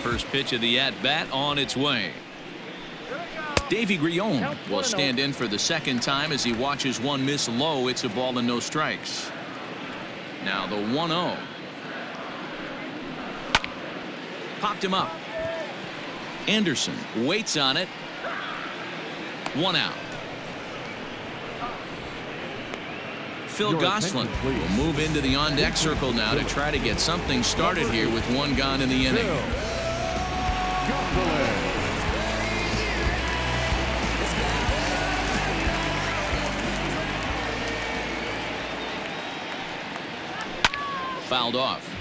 First pitch of the at-bat on its way. Davy Grillon will stand in for the second time as he watches one miss low. It's a ball and no strikes. Now the 1-0. Popped him up. Anderson waits on it. 1 out. Phil Gosselin will move into the on-deck circle now to try to get something started here with 1 gone in the inning. Fouled off.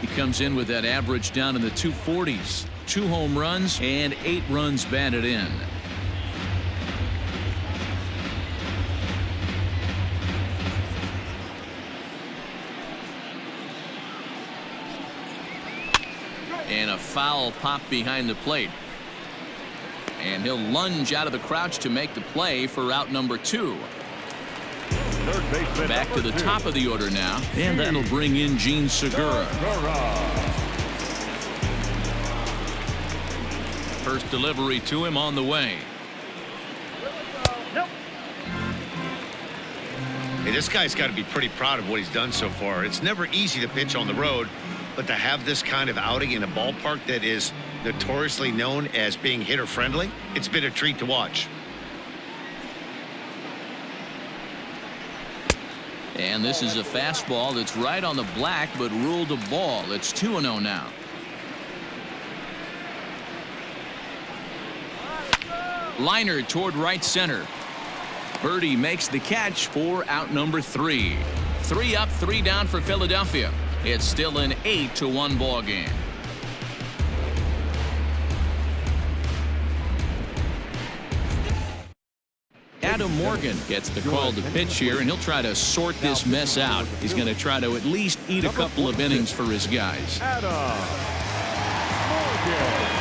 He comes in with that average down in the 240s. 2 home runs and 8 runs batted in. And a foul pop behind the plate. And he'll lunge out of the crouch to make the play for out number 2. Back to the top of the order now, and that'll bring in Gene Segura. First delivery to him on the way. Hey, this guy's got to be pretty proud of what he's done so far. It's never easy to pitch on the road, but to have this kind of outing in a ballpark that is notoriously known as being hitter friendly, it's been a treat to watch. And this is a fastball that's right on the black, but ruled a ball. It's 2-0 now. Liner toward right center. Birdie makes the catch for out number 3. 3 up, 3 down for Philadelphia. It's still an 8-1 ball game. Adam Morgan gets the call to pitch here, and he'll try to sort this mess out. He's going to try to at least eat a couple of innings for his guys. Adam Morgan.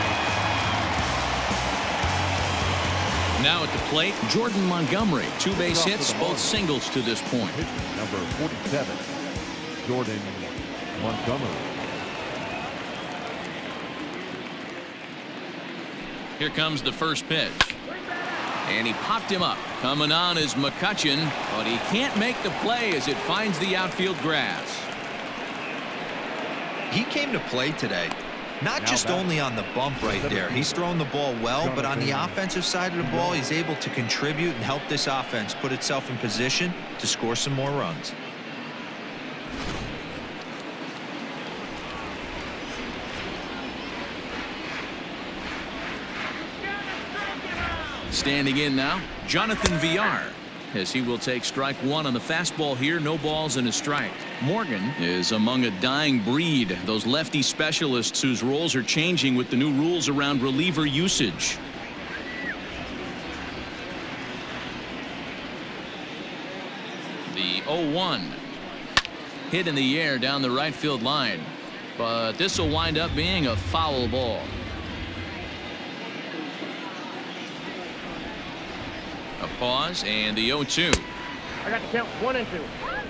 Now at the plate, Jordan Montgomery. 2 base hits, both singles to this point. Number 47, Jordan Montgomery. Here comes the first pitch. And he popped him up. Coming on is Mccutchen, but he can't make the play as it finds the outfield grass. He came to play today. Not just only on the bump right there. He's throwing the ball well, but on the offensive side of the ball, he's able to contribute and help this offense put itself in position to score some more runs. Standing in now, Jonathan Villard, as he will take strike 1 on the fastball here. No balls and a strike. Morgan is among a dying breed, those lefty specialists whose roles are changing with the new rules around reliever usage. The 0-1 hit in the air down the right field line, but this will wind up being a foul ball. A pause and the 0-2. I got to count 1 and 2.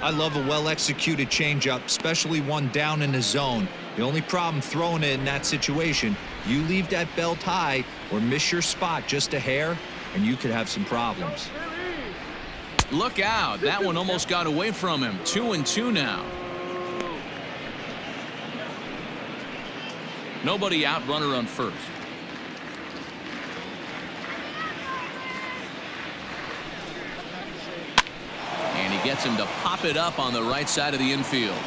I love a well-executed changeup, especially one down in the zone. The only problem throwing it in that situation, you leave that belt high or miss your spot just a hair, and you could have some problems. Look out. That one almost got away from him. 2-2 now. Nobody out, runner on first. And he gets him to pop it up on the right side of the infield.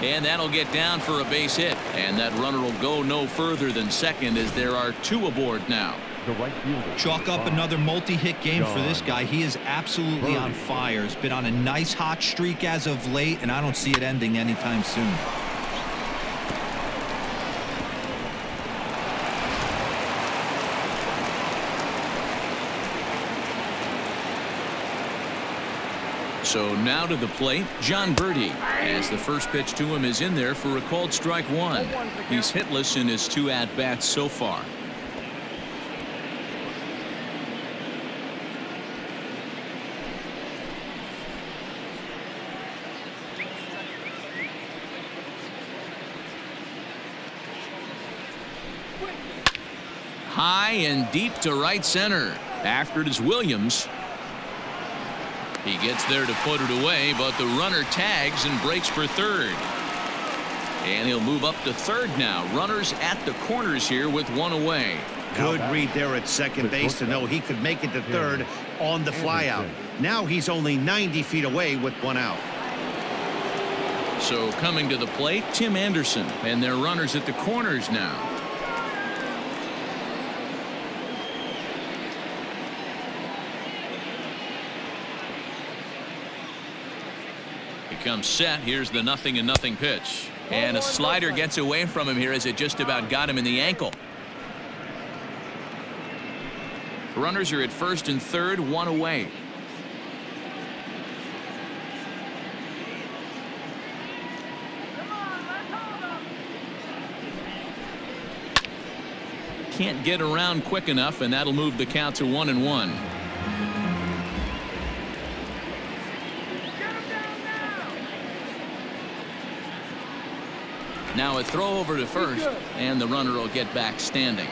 And that'll get down for a base hit. And that runner will go no further than second as there are 2 aboard now. The right fielder. Chalk up another multi-hit game for this guy. He is absolutely on fire. He's been on a nice hot streak as of late, and I don't see it ending anytime soon. So now to the plate, John Birdie, as the first pitch to him is in there for a called strike 1. He's hitless in his 2 at-bats so far. High and deep to right center. After it is Williams. He gets there to put it away, but the runner tags and breaks for third. And he'll move up to third now. Runners at the corners here with 1 away. Good read there at second base to know he could make it to third on the flyout. Now he's only 90 feet away with 1 out. So coming to the plate, Tim Anderson, and their runners at the corners now. Comes set. Here's the 0-0 pitch, and a slider gets away from him here as it just about got him in the ankle. Runners are at first and third, 1 away. Can't get around quick enough, and that'll move the count to 1-1. Now a throw over to first, and the runner will get back standing.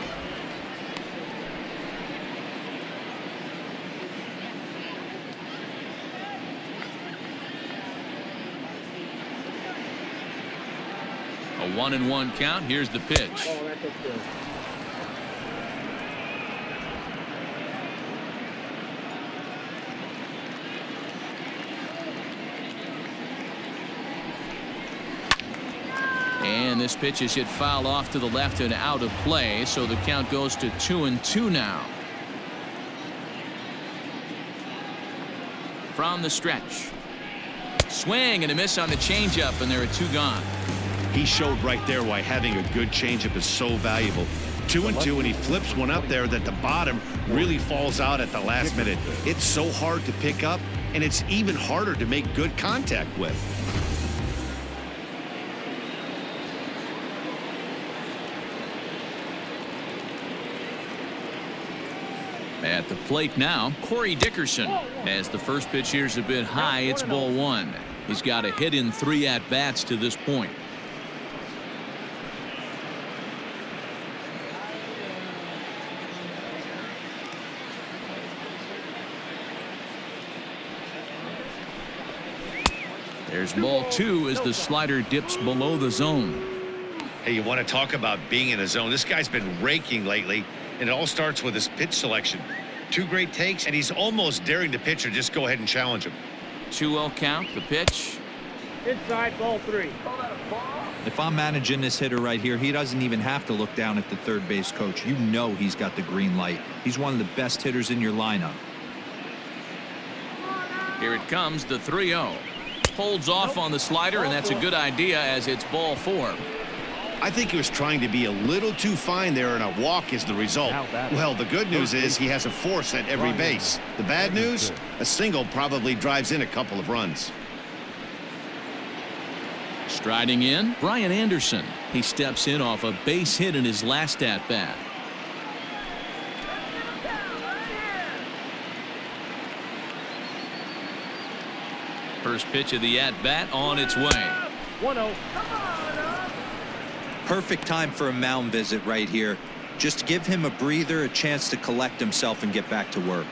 A 1-1 count. Here's the pitch. And this pitch is hit foul off to the left and out of play, so the count goes to 2-2 now. from the stretch. Swing and a miss on the changeup, and there are 2 gone. He showed right there why having a good changeup is so valuable. 2-2, and he flips one up there that the bottom really falls out at the last minute. It's so hard to pick up, and it's even harder to make good contact with. At the plate now, Corey Dickerson. As the first pitch here's a bit high, it's ball 1. He's got a hit in 3 at-bats to this point. There's ball 2 as the slider dips below the zone. Hey, you want to talk about being in a zone? This guy's been raking lately, and it all starts with his pitch selection. 2 great takes, and he's almost daring the pitcher just go ahead and challenge him. 2-0 count, the pitch. Inside, ball 3. If I'm managing this hitter right here, he doesn't even have to look down at the third base coach. You know he's got the green light. He's one of the best hitters in your lineup. Here it comes, the 3-0. Holds off on the slider, and that's a good idea as it's ball 4. I think he was trying to be a little too fine there, and a walk is the result. Well, the good news is he has a force at every base. The bad news, a single probably drives in a couple of runs. Striding in, Brian Anderson. He steps in off a base hit in his last at-bat. First pitch of the at-bat on its way. 1-0. Perfect time for a mound visit right here. Just give him a breather, a chance to collect himself and get back to work.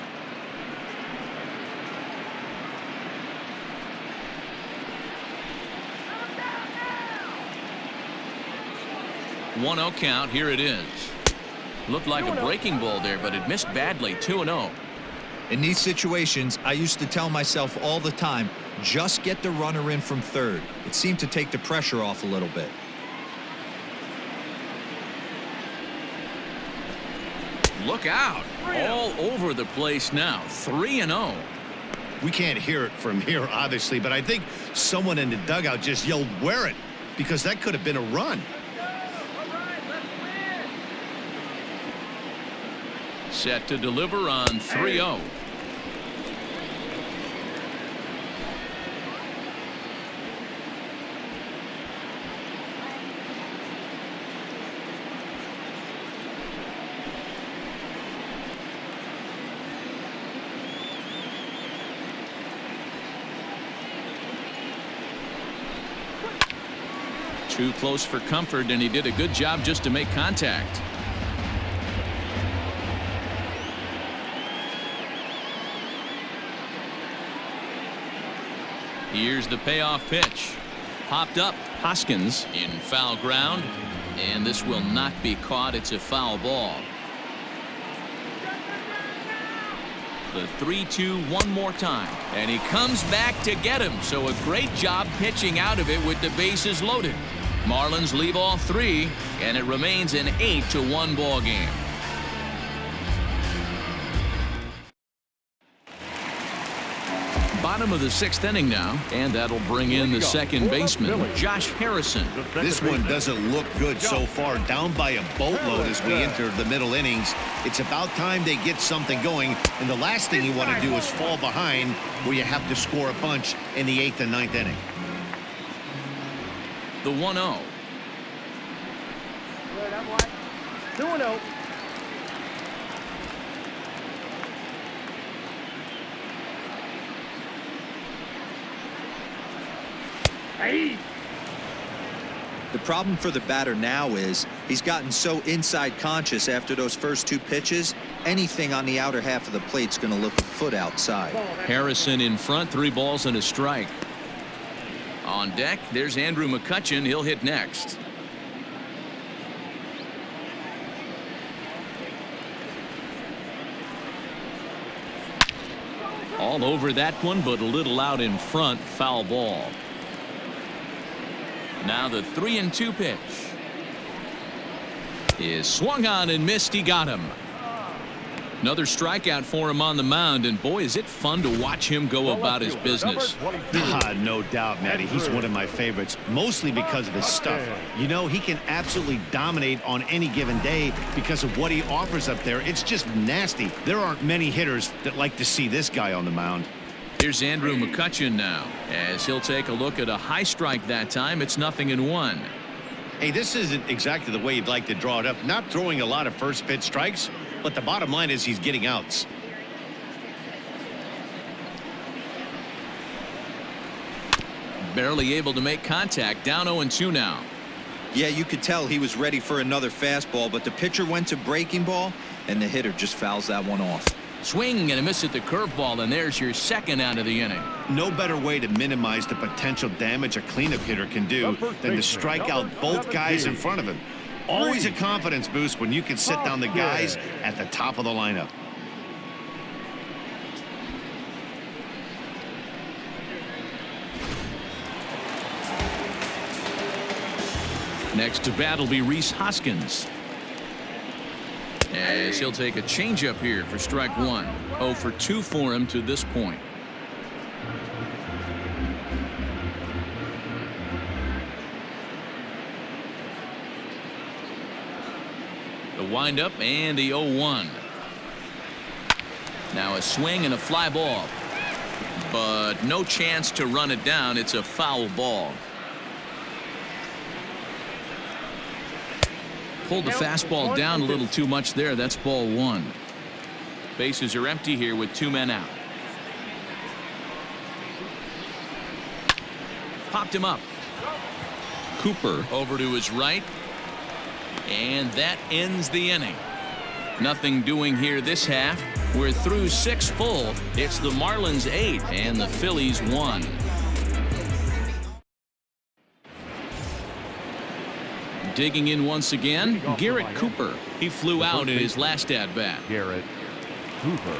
One 1-0 count. Here it is. Looked like a breaking ball there, but it missed badly. 2-0. In these situations, I used to tell myself all the time, just get the runner in from third. It seemed to take the pressure off a little bit. Look out. All over the place now. 3-0. We can't hear it from here, obviously, but I think someone in the dugout just yelled, "Wear it," because that could have been a run. Set to deliver on 3-0. Too close for comfort, and he did a good job just to make contact. Here's the payoff pitch. Popped up. Hoskins in foul ground, and this will not be caught. It's a foul ball. The 3-2 one more time, and he comes back to get him. So a great job pitching out of it with the bases loaded. Marlins leave all 3, and it remains an 8-1 ball game. Bottom of the 6th inning now, and that'll bring in the second baseman, Josh Harrison. This one doesn't look good so far. Down by a boatload as we enter the middle innings. It's about time they get something going, and the last thing you want to do is fall behind where you have to score a bunch in the 8th and 9th inning. The 1-0. 2-0. The problem for the batter now is he's gotten so inside conscious after those first 2 pitches. Anything on the outer half of the plate's going to look a foot outside. Harrison in front, 3 balls and a strike. On deck, there's Andrew McCutchen. He'll hit next. All over that one, but a little out in front. Foul ball. Now the 3-2 pitch is swung on and missed. He got him. Another strikeout for him on the mound, and boy, is it fun to watch him go about his business. No doubt, Matty. He's one of my favorites, mostly because of his stuff. You know, he can absolutely dominate on any given day because of what he offers up there. It's just nasty. There aren't many hitters that like to see this guy on the mound. Here's Andrew Mccutchen now, as he'll take a look at a high strike that time. It's 0-1. Hey, this isn't exactly the way you'd like to draw it up. Not throwing a lot of first pitch strikes, but the bottom line is he's getting outs. Barely able to make contact. Down 0-2 now. Yeah, you could tell he was ready for another fastball, but the pitcher went to breaking ball, and the hitter just fouls that one off. Swing and a miss at the curveball, and there's your second out of the inning. No better way to minimize the potential damage a cleanup hitter can do than to strike out both guys in front of him. Always a confidence boost when you can sit down the guys at the top of the lineup. Next to bat will be Rhys Hoskins, as he'll take a changeup here for strike one. 0 for 2 for him to this point. The windup and the 0-1. Now a swing and a fly ball, but no chance to run it down. It's a foul ball. Pulled the fastball down a little too much there. That's ball 1. Bases are empty here with 2 men out. Popped him up. Cooper over to his right. And that ends the inning. Nothing doing here this half. We're through 6 full. It's the Marlins 8 and the Phillies 1. Digging in once again, Garrett Cooper. He flew out in his last at-bat. Garrett Cooper.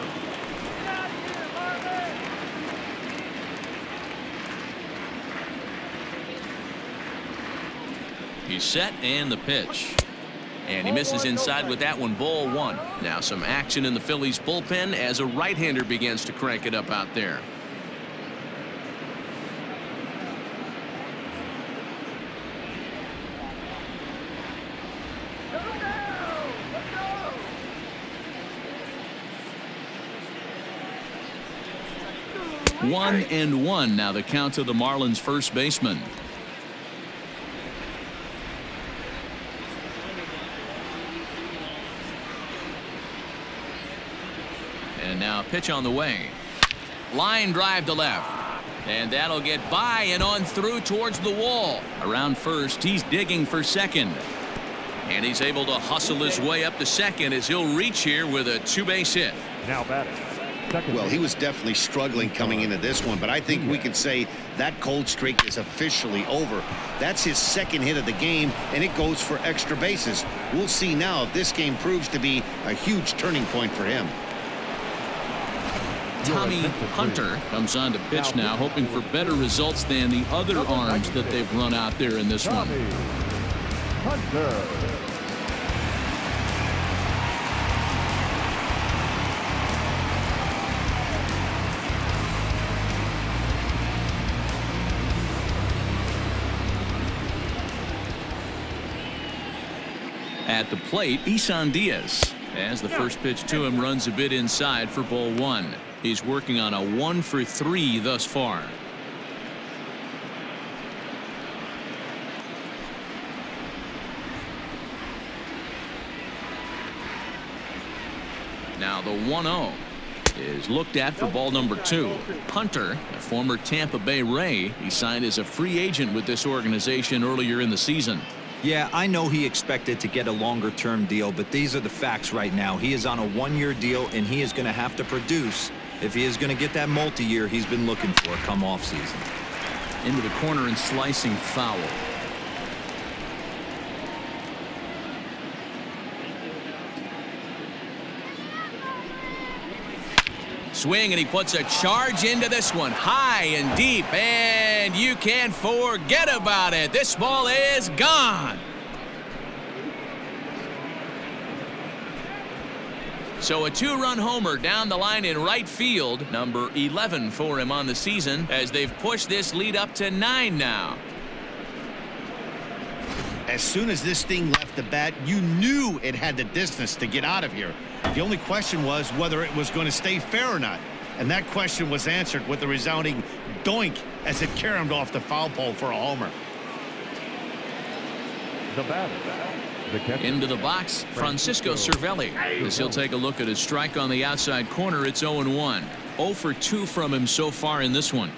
He's set, and the pitch. And he misses inside with that one. Ball 1. Now some action in the Phillies bullpen as a right-hander begins to crank it up out there. One and one now the count to the Marlins first baseman. And now a pitch on the way. Line drive to left. And that'll get by and on through towards the wall. Around first, he's digging for second. And he's able to hustle his way up to second as he'll reach here with a 2-base hit. Now batting. Well, he was definitely struggling coming into this one, but I think we could say that cold streak is officially over. That's his second hit of the game, and it goes for extra bases. We'll see now if this game proves to be a huge turning point for him. Tommy Hunter comes on to pitch now, hoping for better results than the other arms that they've run out there in this one. Hunter. At the plate, Isan Diaz, as the first pitch to him runs a bit inside for ball 1. He's working on a 1 for 3 thus far. Now the 1-0 is looked at for ball number 2. Hunter, a former Tampa Bay Ray, he signed as a free agent with this organization earlier in the season. Yeah, I know he expected to get a longer-term deal, but these are the facts right now. He is on a 1-year deal, and he is going to have to produce if he is going to get that multi-year he's been looking for come off season. Into the corner and slicing foul. Swing, and he puts a charge into this one, high and deep, and you can't forget about it. This ball is gone. So a 2-run homer down the line in right field, number 11 for him on the season, as they've pushed this lead up to 9 now. As soon as this thing left the bat, you knew it had the distance to get out of here. The only question was whether it was going to stay fair or not. And that question was answered with a resounding doink as it caromed off the foul pole for a homer. The batter, the catcher. Into the box, Francisco Cervelli. As he'll take a look at his strike on the outside corner, it's 0-1. 0 for 2 from him so far in this one.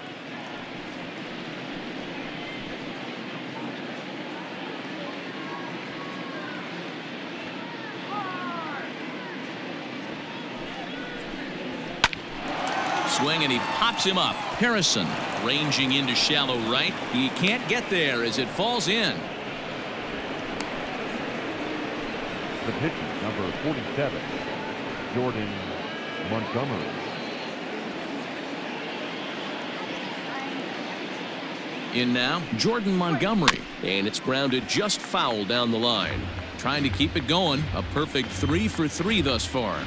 Swing, and he pops him up. Harrison ranging into shallow right. He can't get there as it falls in. The pitcher, number 47, Jordan Montgomery. In now, Jordan Montgomery, and it's grounded just foul down the line. Trying to keep it going. A perfect 3 for 3 thus far.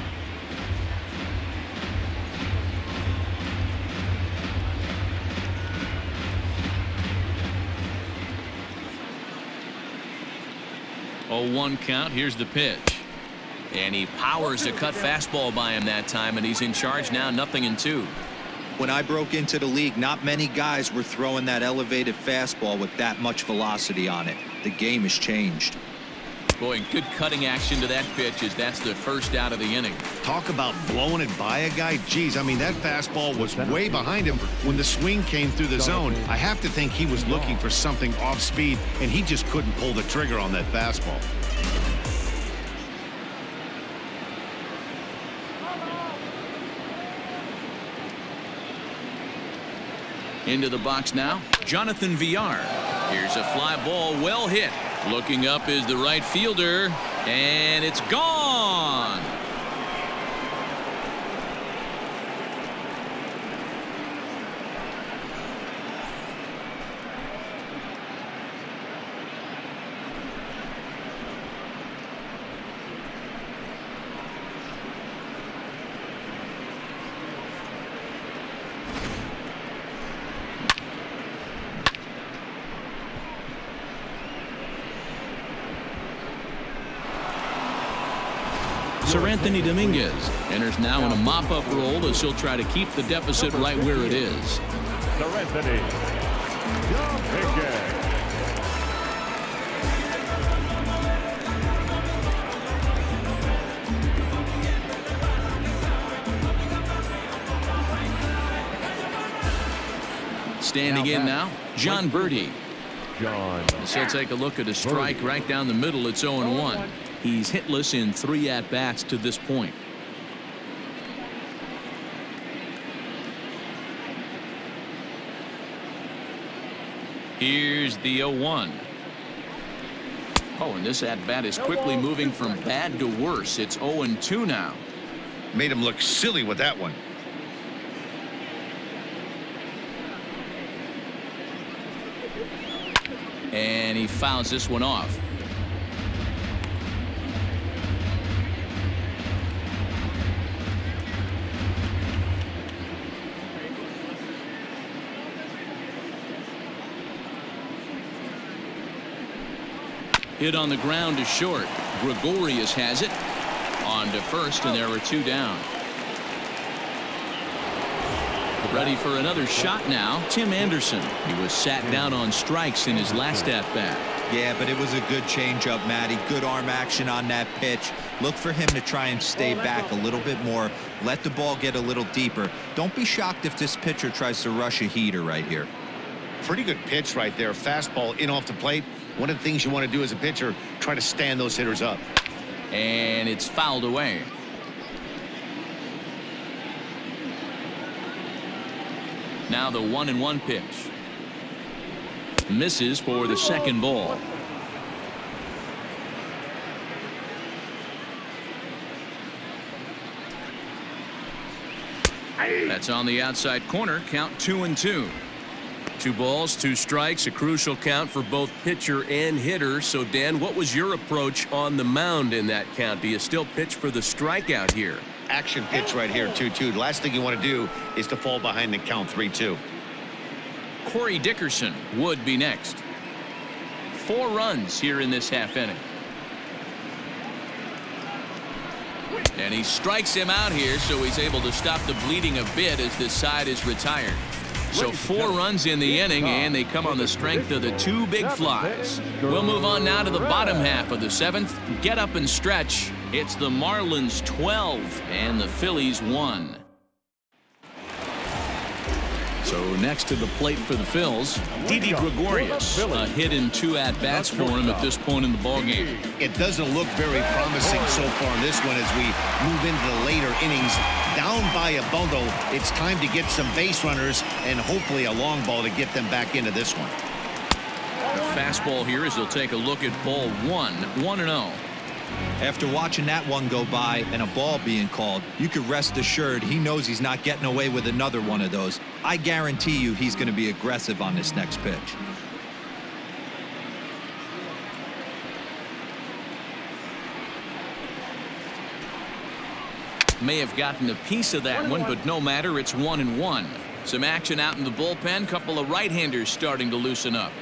Oh, 1 count. Here's the pitch. And he powers a cut fastball by him that time, and he's in charge now, 0-2. When I broke into the league, not many guys were throwing that elevated fastball with that much velocity on it. The game has changed. Boy, good cutting action to that pitch as that's the first out of the inning. Talk about blowing it by a guy. Geez, I mean, that fastball was way behind him when the swing came through the zone. I have to think he was looking for something off speed, and he just couldn't pull the trigger on that fastball. Into the box now, Jonathan Villard. Here's a fly ball, well hit. Looking up is the right fielder, and it's gone. Sir Anthony Dominguez enters now in a mop-up role as he'll try to keep the deficit right where it is. Sir Anthony Dominguez. Standing in now, John Birdie. John. As he'll take a look at a strike right down the middle. It's 0-1. He's hitless in 3 at-bats to this point. Here's the 0-1. Oh, and this at-bat is quickly moving from bad to worse. It's 0-2 now. Made him look silly with that one. And he fouls this one off. Hit on the ground to short. Gregorius has it. On to first, and there are 2 down. Ready for another shot now, Tim Anderson. He was sat down on strikes in his last at-bat. Yeah, but it was a good changeup, Matty. Good arm action on that pitch. Look for him to try and stay back a little bit more. Let the ball get a little deeper. Don't be shocked if this pitcher tries to rush a heater right here. Pretty good pitch right there. Fastball in off the plate. One of the things you want to do as a pitcher, try to stand those hitters up. And it's fouled away. Now the 1-1 pitch. Misses for the second ball. That's on the outside corner. Count 2-2. 2 balls, 2 strikes, a crucial count for both pitcher and hitter. So, Dan, what was your approach on the mound in that count? Do you still pitch for the strikeout here? Action pitch right here, 2-2. The last thing you want to do is to fall behind the count 3-2. Corey Dickerson would be next. 4 runs here in this half inning. And he strikes him out here, so he's able to stop the bleeding a bit as this side is retired. So 4 runs in the inning, and they come on the strength of the 2 big flies. We'll move on now to the bottom half of the 7th. Get up and stretch. It's the Marlins 12 and the Phillies 1. So next to the plate for the Phils, Didi Gregorius. A hit in 2 at-bats for him at this point in the ballgame. It doesn't look very promising so far in this one as we move into the later innings. Down by a bundle, it's time to get some base runners and hopefully a long ball to get them back into this one. The fastball here as he'll take a look at ball 1, 1-0. After watching that one go by and a ball being called, you could rest assured he knows he's not getting away with another one of those. I guarantee you he's going to be aggressive on this next pitch. May have gotten a piece of that one, but no matter, it's 1-1. Some action out in the bullpen. Couple of right-handers starting to loosen up.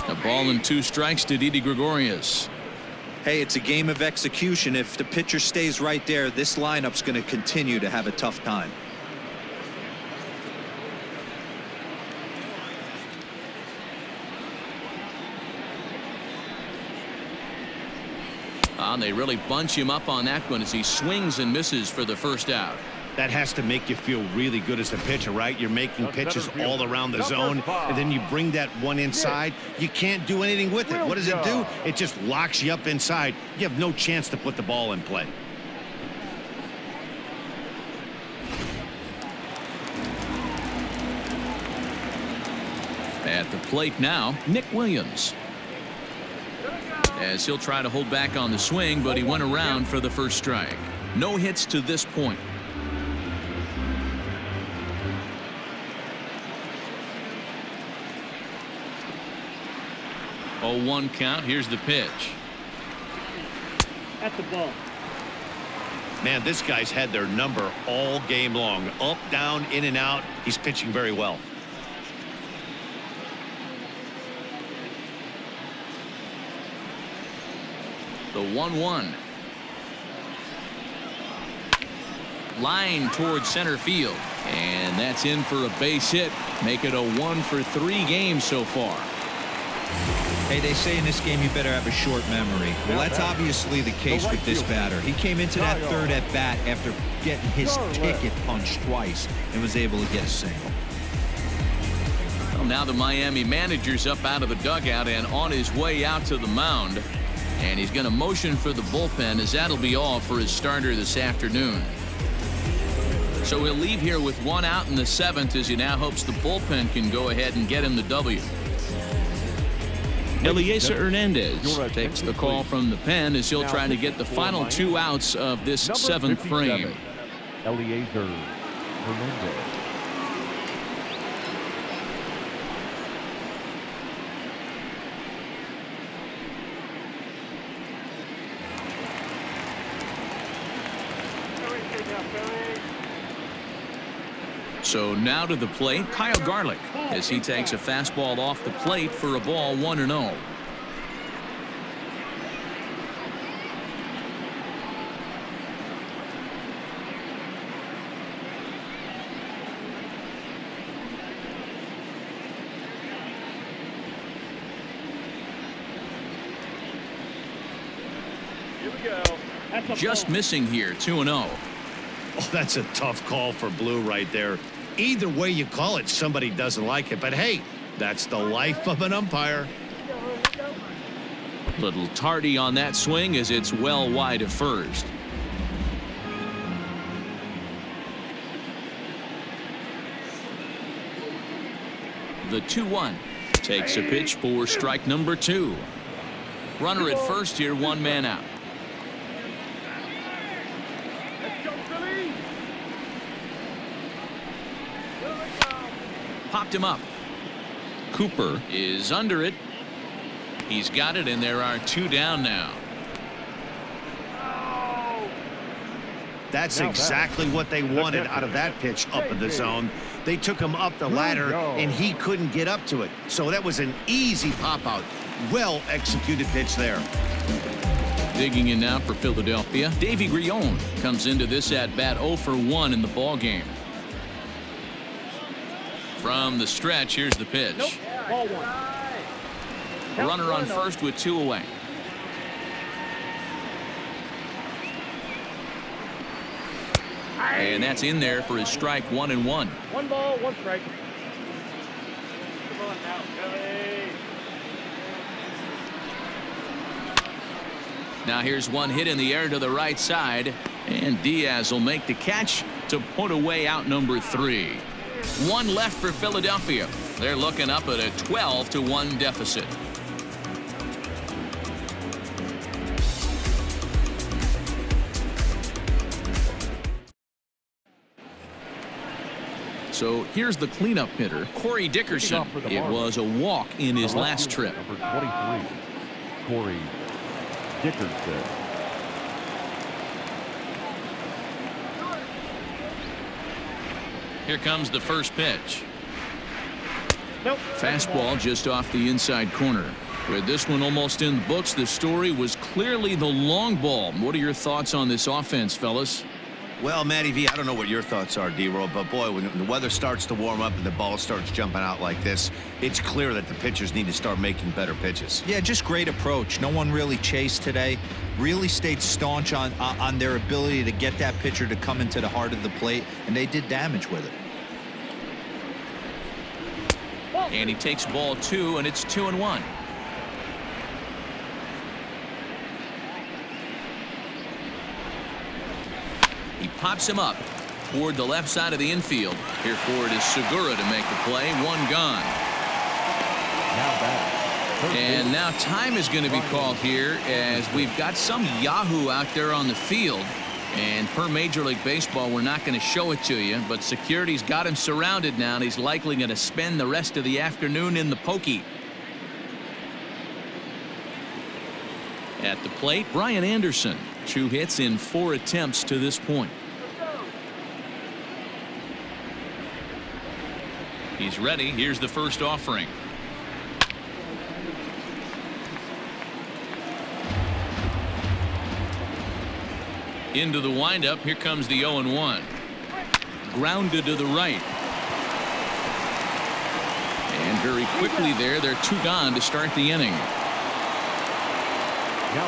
A ball and 2 strikes to Didi Gregorius. Hey, it's a game of execution. If the pitcher stays right there, this lineup's going to continue to have a tough time. And they really bunch him up on that one as he swings and misses for the first out. That has to make you feel really good as a pitcher, right? You're making pitches all around the zone, and then you bring that one inside. You can't do anything with it. What does it do? It just locks you up inside. You have no chance to put the ball in play. At the plate now, Nick Williams. As he'll try to hold back on the swing, but he went around for the first strike. No hits to this point. 0-1 count. Here's the pitch. At the ball. Man, this guy's had their number all game long. Up, down, in and out. He's pitching very well. The 1-1. Line towards center field. And that's in for a base hit. Make it a 1-for-3 game so far. Hey, they say in this game you better have a short memory. Well, that's obviously the case with this batter. He came into that third at bat after getting his ticket punched twice and was able to get a single. Well, now the Miami manager's up out of the dugout and on his way out to the mound. And he's going to motion for the bullpen as that'll be all for his starter this afternoon. So he'll leave here with 1 out in the 7th as he now hopes the bullpen can go ahead and get him the W. Eliezer Hernandez takes the call from the pen as he'll try to get the final 2 outs of this 7th frame. Eliezer Hernandez. So now to the plate, Kyle Garlick, as he takes a fastball off the plate for a ball 1-0. Here we go. That's a Just ball. missing here, 2-0. Oh, that's a tough call for Blue right there. Either way you call it, somebody doesn't like it. But hey, that's the life of an umpire. Little tardy on that swing as it's well wide of first. The 2-1 takes a pitch for strike number 2. Runner at first here, 1 man out. Let's go, Philly. Popped him up. Cooper is under it. He's got it, and there are 2 down now. That's exactly what they wanted out of that pitch up in the zone. They took him up the ladder, and he couldn't get up to it. So that was an easy pop-out. Well executed pitch there. Digging in now for Philadelphia, Davy Grion comes into this at-bat 0 for 1 in the ball game. From the stretch, here's the pitch. Nope. Ball 1. Runner on first with 2 away. And that's in there for his strike, 1-1. 1 ball, 1 strike. Come on now, Philly. Now here's one hit in the air to the right side, and Diaz will make the catch to put away out number 3. 1 left for Philadelphia. They're looking up at a 12-1 deficit. So here's the cleanup hitter, Corey Dickerson. It was a walk in his last trip. Number 23, Corey Dickerson. Here comes the first pitch. Nope. Fastball just off the inside corner. With this one almost in the books, the story was clearly the long ball. What are your thoughts on this offense, fellas? Well, Matty V, I don't know what your thoughts are, D-Roll, but boy, when the weather starts to warm up and the ball starts jumping out like this, it's clear that the pitchers need to start making better pitches. Yeah, just great approach. No one really chased today. Really stayed staunch on their ability to get that pitcher to come into the heart of the plate, and they did damage with it. And he takes ball 2, and it's 2-1. He pops him up toward the left side of the infield. Here for it is Segura to make the play. 1 gone. And now time is going to be called here as we've got some Yahoo out there on the field. And per Major League Baseball, we're not going to show it to you, but security's got him surrounded now, and he's likely going to spend the rest of the afternoon in the pokey. At the plate, Brian Anderson. 2 hits in 4 attempts to this point. He's ready. Here's the first offering. Into the windup. Here comes the 0-1. Grounded to the right. And very quickly there, they're 2 gone to start the inning.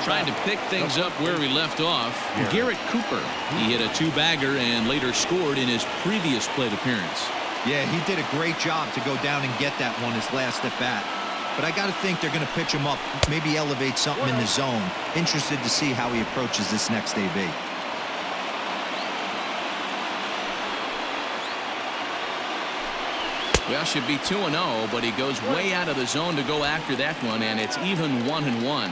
Trying to pick things up where we left off, Garrett Cooper. He hit a 2-bagger and later scored in his previous plate appearance. Yeah, he did a great job to go down and get that one his last at bat. But I got to think they're going to pitch him up, maybe elevate something in the zone. Interested to see how he approaches this next AB. Well, should be 2-0, but he goes way out of the zone to go after that one, and it's even 1-1.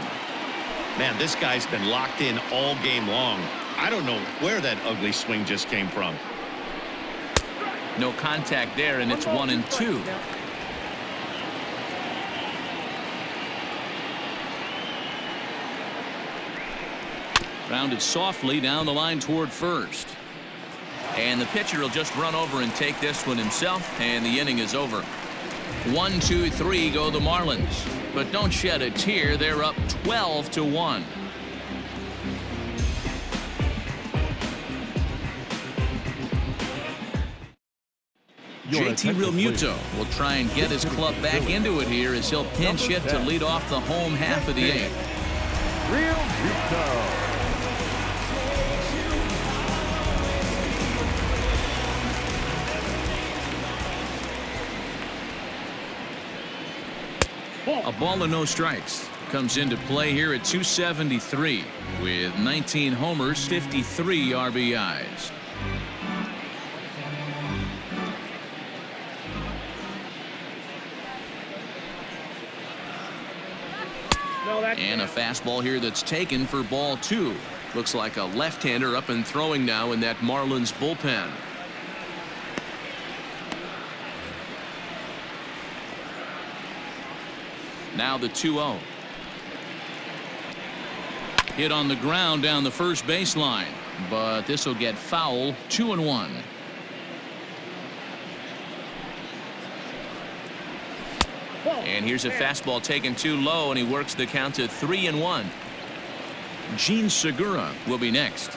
Man, this guy's been locked in all game long. I don't know where that ugly swing just came from. No contact there, and it's 1-2. Grounded softly down the line toward first. And the pitcher will just run over and take this one himself, and the inning is over. 1, 2, 3 go the Marlins. But don't shed a tear. They're up 12-1. JT Realmuto will try and get his club back into it here as he'll pinch hit to lead off the home half of the 8th. Realmuto. A ball and no strikes comes into play here at 273 with 19 homers, 53 RBIs. And a fastball here that's taken for ball 2. Looks like a left-hander up and throwing now in that Marlins bullpen. Now the 2-0. Hit on the ground down the first baseline, but this will get foul. 2-1. And here's a fastball taken too low, and he works the count to 3-1. Gene Segura will be next.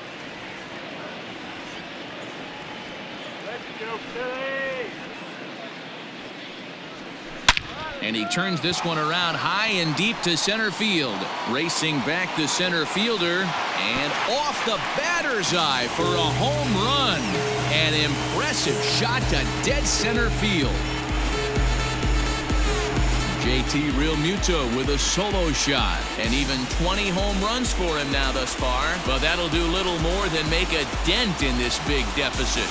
And he turns this one around high and deep to center field. Racing back the center fielder, and off the batter's eye for a home run. An impressive shot to dead center field. JT Realmuto with a solo shot, and even 20 home runs for him now thus far, but that'll do little more than make a dent in this big deficit.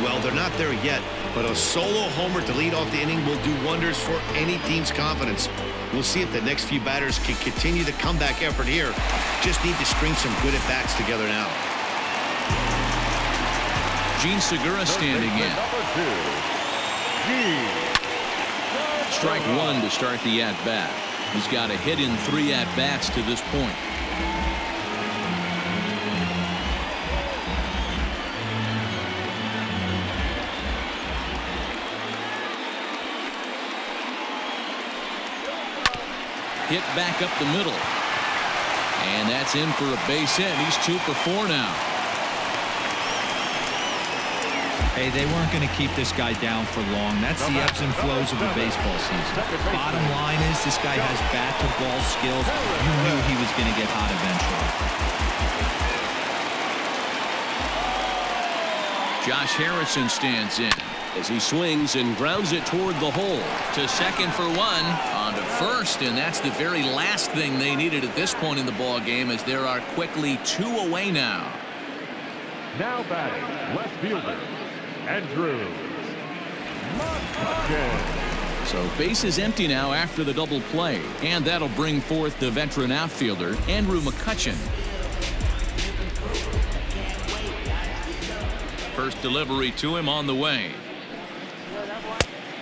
Well, they're not there yet, but a solo homer to lead off the inning will do wonders for any team's confidence. We'll see if the next few batters can continue the comeback effort here. Just need to string some good at-bats together now. Gene Segura standing in. Strike 1 to start the at-bat. He's got a hit in 3 at-bats to this point. Hit back up the middle. And that's in for a base hit. He's 2 for 4 now. Hey, they weren't going to keep this guy down for long. That's the ebbs and flows of a baseball season. Bottom line is this guy has bat-to-ball skills. You knew he was going to get hot eventually. Josh Harrison stands in as he swings and grounds it toward the hole. To second for 1. On to first, and that's the very last thing they needed at this point in the ball game, as there are quickly 2 away now. Now batting, left fielder, Andrew Mccutchen. So base is empty now after the double play, and that'll bring forth the veteran outfielder, Andrew Mccutchen. First delivery to him on the way.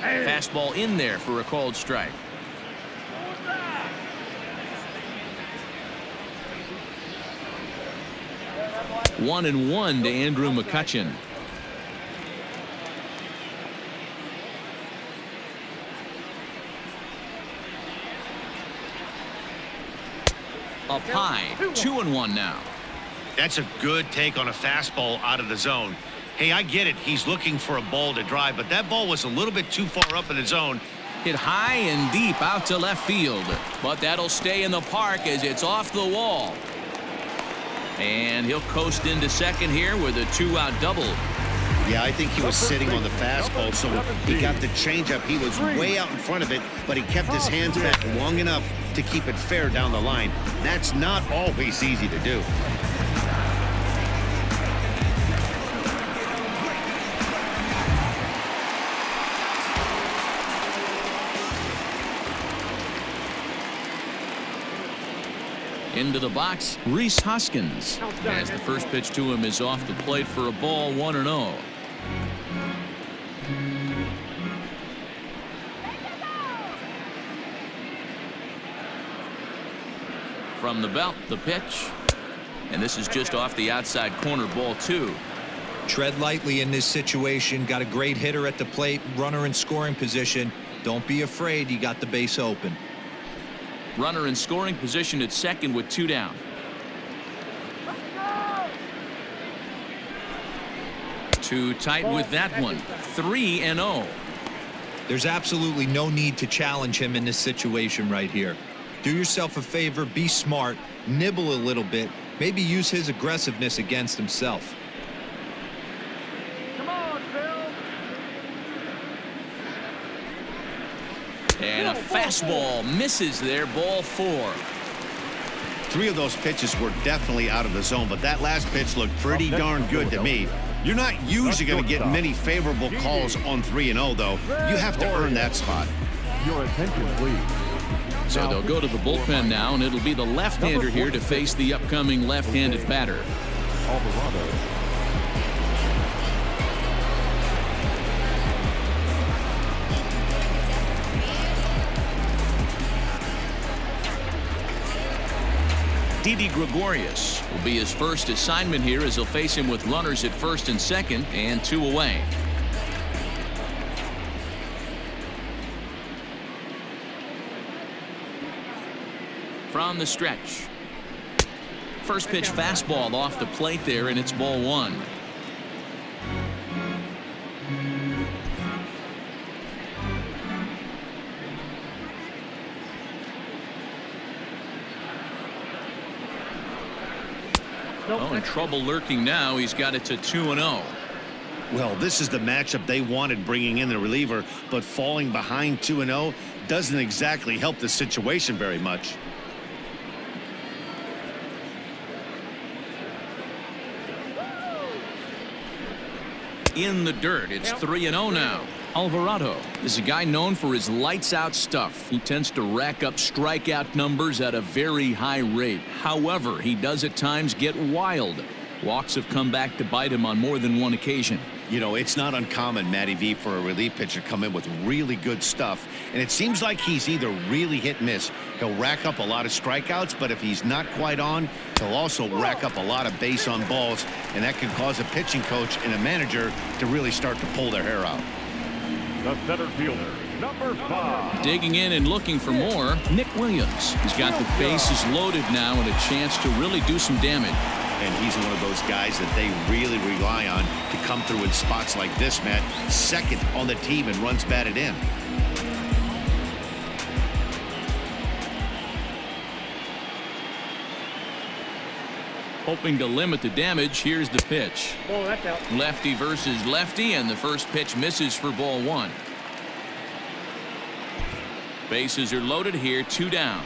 Fastball in there for a called strike. One and 1 to Andrew Mccutchen. Up high, 2-1 now. That's a good take on a fastball out of the zone. Hey, I get it. He's looking for a ball to drive, but that ball was a little bit too far up in the zone. Hit high and deep out to left field, but that'll stay in the park as it's off the wall. And he'll coast into second here with a 2-out double. Yeah, I think he was sitting on the fastball, so he got the changeup. He was way out in front of it, but he kept his hands back long enough to keep it fair down the line. That's not always easy to do. Into the box, Rhys Hoskins, as the first pitch to him is off the plate for a ball. 1-0. From the belt, the pitch, and this is just off the outside corner. Ball 2. Tread lightly in this situation. Got a great hitter at the plate, runner in scoring position. Don't be afraid, you got the base open. Runner in scoring position at second with 2 down. Too tight with that one. 3-0. There's absolutely no need to challenge him in this situation right here. Do yourself a favor, be smart, nibble a little bit, maybe use his aggressiveness against himself. And a fastball misses there. Ball 4. 3 of those pitches were definitely out of the zone, but that last pitch looked pretty darn good to me. You're not usually going to get many favorable calls on 3-0, though. You have to earn that spot. Your attention, please. So they'll go to the bullpen now, and it'll be the left-hander here to face the upcoming left-handed batter. Alvarado. Didi Gregorius will be his first assignment here as he'll face him with runners at first and second and 2 away. From the stretch. First pitch fastball off the plate there, and it's ball 1. Oh, in trouble lurking now. He's got it to 2-0. Well, this is the matchup they wanted, bringing in the reliever, but falling behind 2-0 doesn't exactly help the situation very much. In the dirt, it's 3-0 now. Alvarado is a guy known for his lights-out stuff. He tends to rack up strikeout numbers at a very high rate. However, he does at times get wild. Walks have come back to bite him on more than one occasion. You know, it's not uncommon, Matty V, for a relief pitcher to come in with really good stuff, and it seems like he's either really hit and miss. He'll rack up a lot of strikeouts, but if he's not quite on, he'll also rack up a lot of base on balls, and that can cause a pitching coach and a manager to really start to pull their hair out. The center fielder, number 5. Digging in and looking for more, Nick Williams. He's got the bases loaded now and a chance to really do some damage. And he's one of those guys that they really rely on to come through in spots like this, Matt. Second on the team and runs batted in. Hoping to limit the damage, here's the pitch. Oh, that's out. Lefty versus lefty, and the first pitch misses for ball 1. Bases are loaded here, 2 down.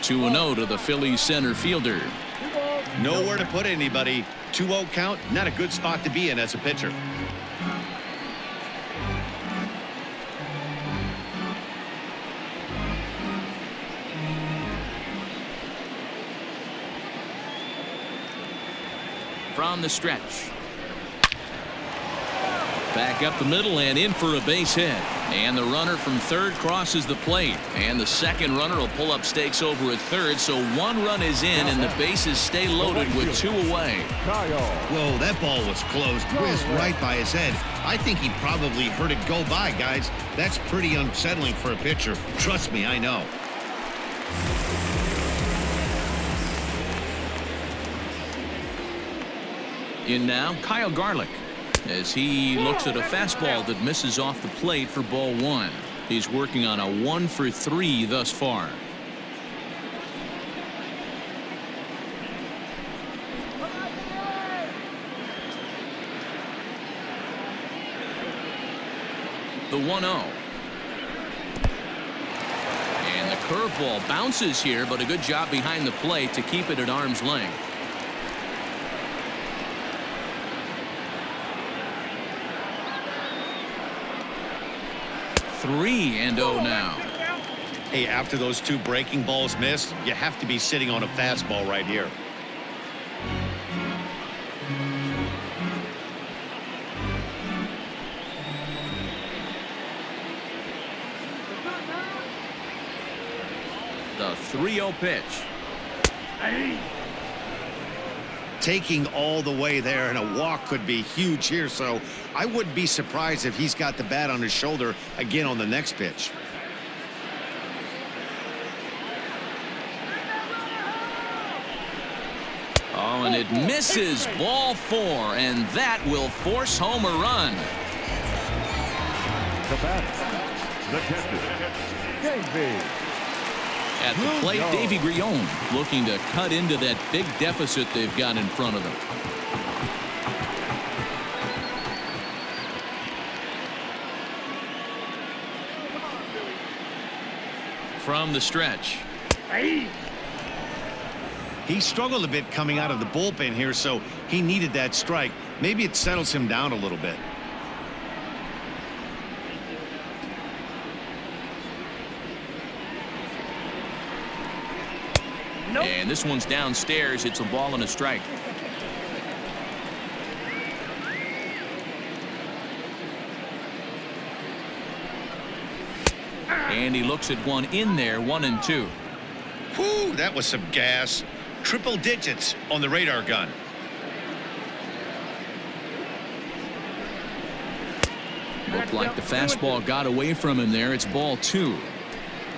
Two and 0 to the Phillies center fielder. Nowhere to put anybody. 2-0 count, not a good spot to be in as a pitcher. From the stretch. Back up the middle and in for a base hit. And the runner from third crosses the plate. And the second runner will pull up stakes over at third. So 1 run is in and the bases stay loaded with 2 away. Whoa, that ball was close. Whizzed right by his head. I think he probably heard it go by, guys. That's pretty unsettling for a pitcher. Trust me, I know. In now, Kyle Garlick, as he looks at a fastball that misses off the plate for ball 1. He's working on a 1 for 3 thus far. The 1-0. And the curveball bounces here, but a good job behind the plate to keep it at arm's length. Three and 0 now. Hey, after those 2 breaking balls missed, you have to be sitting on a fastball right here. The 3-0 pitch. Taking all the way there, and a walk could be huge here, so I wouldn't be surprised if he's got the bat on his shoulder again on the next pitch. Oh, and it misses. Ball 4, and that will force home a run. The batter, the catcher, Davey. At the plate, Davey Grillon looking to cut into that big deficit they've got in front of them. from the stretch. He struggled a bit coming out of the bullpen here, so he needed that strike. Maybe it settles him down a little bit. And this one's downstairs. It's a ball and a strike. And he looks at one in there, 1-2. Whew, that was some gas. Triple digits on the radar gun. Looked like the fastball got away from him there. It's ball 2.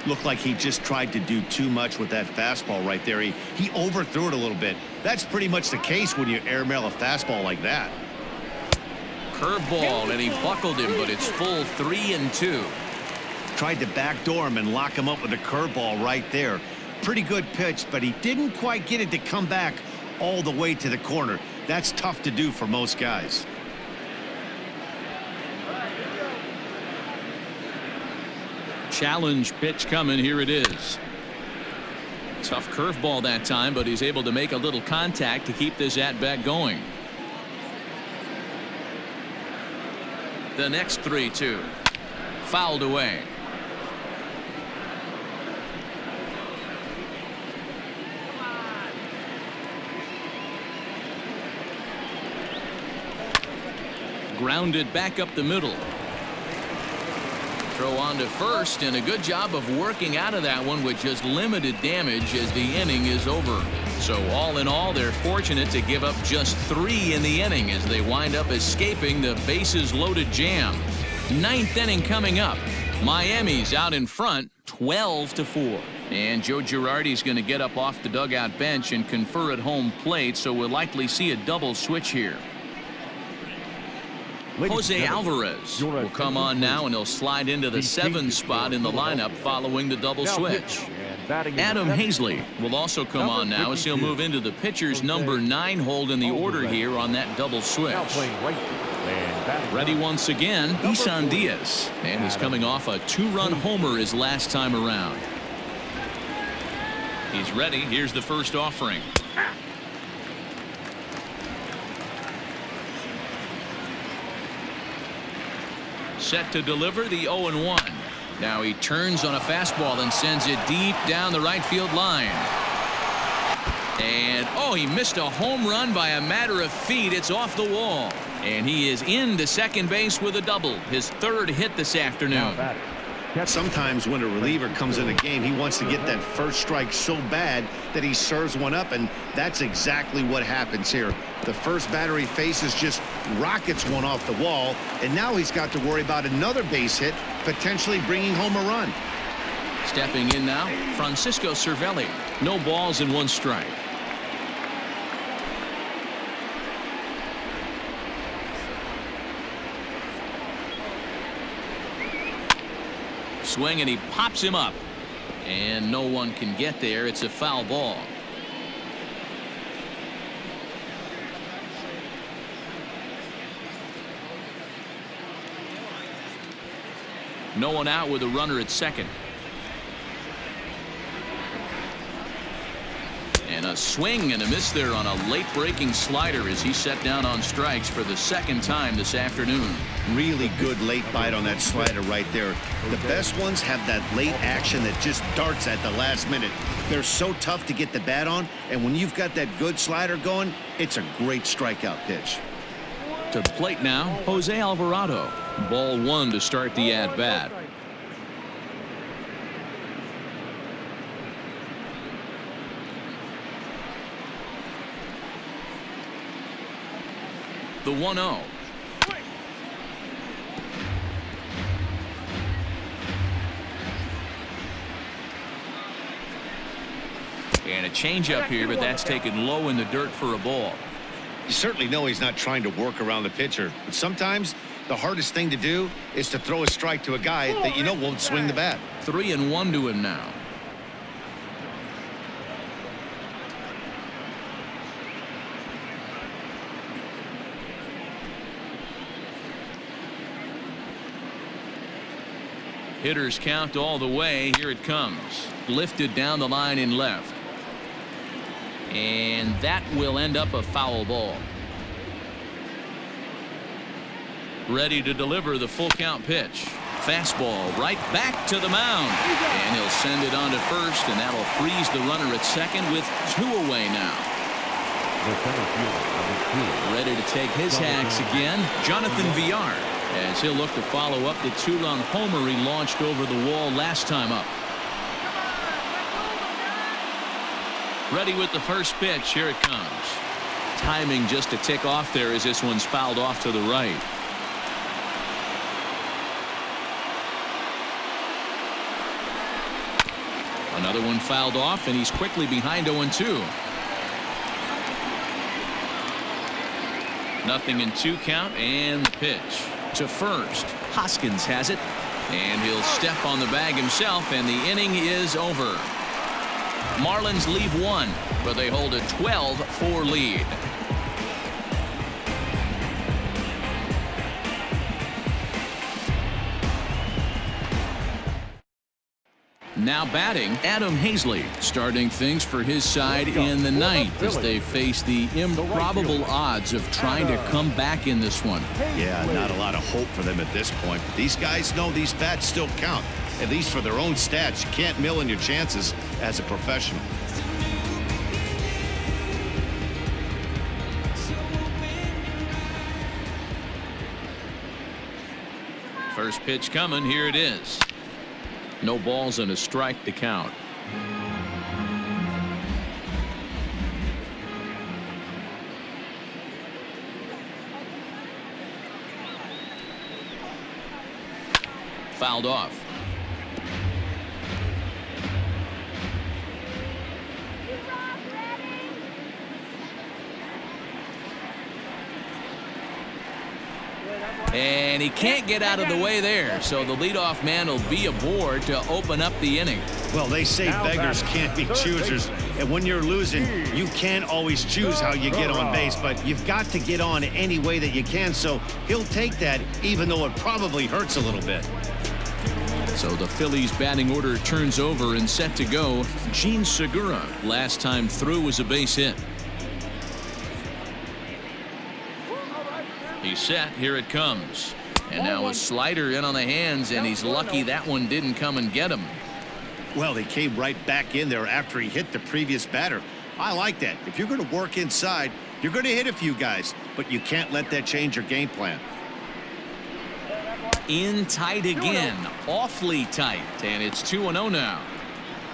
Looked like he just tried to do too much with that fastball right there. He overthrew it a little bit. That's pretty much the case when you airmail a fastball like that. Curveball, and he buckled him, but it's full 3-2. Tried to backdoor him and lock him up with a curveball right there. Pretty good pitch, but he didn't quite get it to come back all the way to the corner. That's tough to do for most guys. Challenge pitch coming. Here it is. Tough curveball that time, but he's able to make a little contact to keep this at-bat going. The next 3-2. Fouled away. Grounded back up the middle. Throw on to first, and a good job of working out of that one with just limited damage as the inning is over. So all in all, they're fortunate to give up just 3 in the inning as they wind up escaping the bases loaded jam. 9th inning coming up. Miami's out in front 12-4. And Joe Girardi's going to get up off the dugout bench and confer at home plate, so we'll likely see a double switch here. Jose Alvarez will come on now, and he'll slide into the 7 spot in the lineup following the double switch. Adam Hazley will also come on now as he'll move into the pitcher's number 9 hold in the order here on that double switch. Ready once again, Isan Diaz, and he's coming off a 2-run homer his last time around. He's ready. Here's the first offering. Set to deliver the 0-1. Now he turns on a fastball and sends it deep down the right field line. And he missed a home run by a matter of feet. It's off the wall. And he is into second base with a double. His 3rd hit this afternoon. Sometimes when a reliever comes in a game, he wants to get that first strike so bad that he serves one up, and that's exactly what happens here. The first batter he faces just rockets one off the wall, and now he's got to worry about another base hit, potentially bringing home a run. Stepping in now, Francisco Cervelli. No balls and 1 strike. Swing, and he pops him up, and no one can get there. It's a foul ball. No one out with a runner at second. And a swing and a miss there on a late breaking slider as he set down on strikes for the 2nd time this afternoon. Really good late bite on that slider right there. The best ones have that late action that just darts at the last minute. They're so tough to get the bat on, and when you've got that good slider going, it's a great strikeout pitch. To the plate now, Jose Alvarado. Ball 1 to start the at-bat. The 1-0. And a changeup here, but that's taken low in the dirt for a ball. You certainly know he's not trying to work around the pitcher, but sometimes the hardest thing to do is to throw a strike to a guy that you know won't swing the bat. 3-1 to him now. Hitters count all the way. Here it comes. Lifted down the line in left. And that will end up a foul ball. Ready to deliver the full count pitch. Fastball right back to the mound. And he'll send it on to first, and that'll freeze the runner at second with 2 away now. Ready to take his hacks again, Jonathan Villard, as he'll look to follow up the 2-run homer he launched over the wall last time up. Ready with the first pitch. Here it comes. Timing just to tick off there as this one's fouled off to the right. Another one fouled off, and he's quickly behind 0-2. Nothing in 2 count, and the pitch to first. Hoskins has it, and he'll step on the bag himself, and the inning is over. Marlins leave 1, but they hold a 12-4 lead. Now batting, Adam Hazley, starting things for his side in the 9th as they face the improbable odds of trying to come back in this one. Yeah, not a lot of hope for them at this point. These guys know these bats still count, at least for their own stats. You can't mill in your chances as a professional. First pitch coming. Here it is. No balls and a strike to count. Fouled off. And he can't get out of the way there, so the leadoff man will be aboard to open up the inning. Well, they say beggars can't be choosers, and when you're losing, you can't always choose how you get on base, but you've got to get on any way that you can, so he'll take that, even though it probably hurts a little bit. So the Phillies batting order turns over and set to go. Gene Segura, last time through, was a base hit. He's set. Here it comes. And now a slider in on the hands, and he's lucky that one didn't come and get him. Well, they came right back in there after he hit the previous batter. I like that. If you're going to work inside, you're going to hit a few guys, but you can't let that change your game plan. In tight again. Awfully tight. And it's 2-0 now.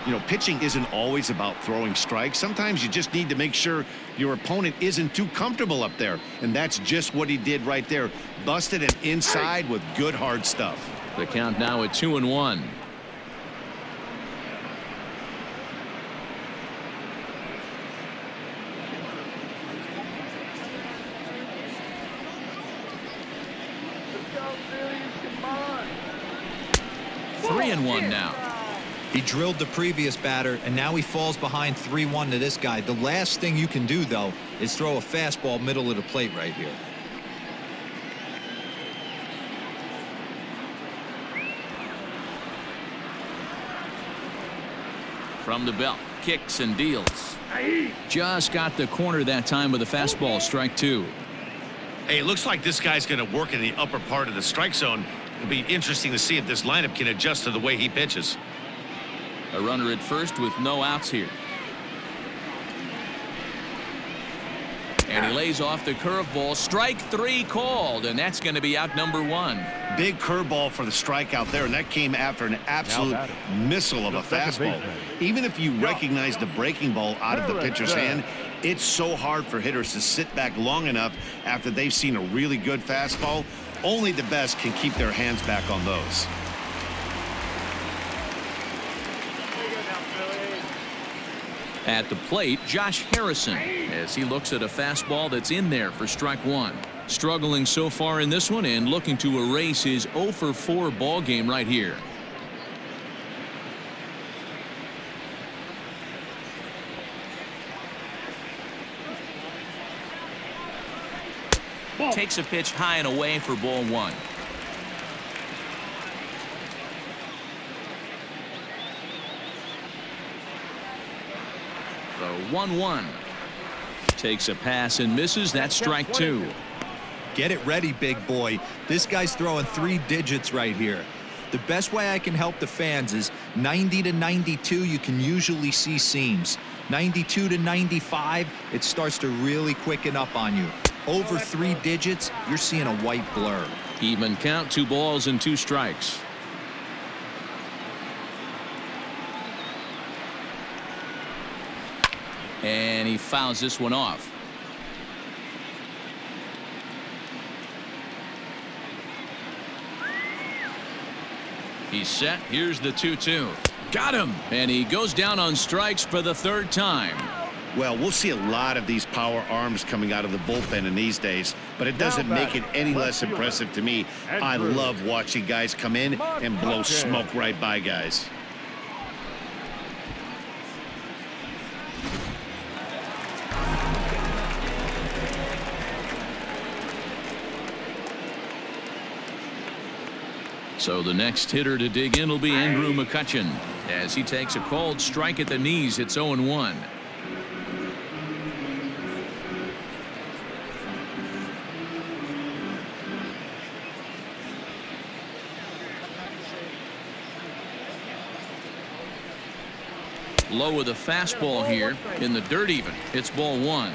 You know, pitching isn't always about throwing strikes. Sometimes you just need to make sure your opponent isn't too comfortable up there. And that's just what he did right there. Busted it inside with good hard stuff. The count now at 2-1. Come on. 3-1 now. He drilled the previous batter, and now he falls behind 3-1 to this guy. The last thing you can do, though, is throw a fastball middle of the plate right here. From the belt, kicks and deals. Just got the corner that time with a fastball. Strike 2. Hey, it looks like this guy's going to work in the upper part of the strike zone. It'll be interesting to see if this lineup can adjust to the way he pitches. A runner at first with no outs here. And he lays off the curveball. Strike 3 called, and that's going to be out number 1. Big curveball for the strikeout there, and that came after an absolute missile of a fastball. Even if you recognize the breaking ball out of the pitcher's hand, it's so hard for hitters to sit back long enough after they've seen a really good fastball. Only the best can keep their hands back on those. At the plate, Josh Harrison, as he looks at a fastball that's in there for strike 1. Struggling so far in this one and looking to erase his 0-for-4 ball game right here. Takes a pitch high and away for ball 1. The 1-1. Takes a pass and misses. That's strike 2. Get it ready, big boy. This guy's throwing 3 digits right here. The best way I can help the fans is 90 to 92, you can usually see seams. 92 to 95, it starts to really quicken up on you. Over 3 digits, you're seeing a white blur. Even count, 2 balls and 2 strikes. And he fouls this one off. He's set. Here's the 2-2. Got him. And he goes down on strikes for the 3rd time. Well, we'll see a lot of these power arms coming out of the bullpen in these days, but it doesn't make it any less impressive to me. I love watching guys come in and blow smoke right by guys. So the next hitter to dig in will be Andrew Mccutchen as he takes a called strike at the knees. It's 0-1. Low with a fastball here in the dirt even. It's ball 1.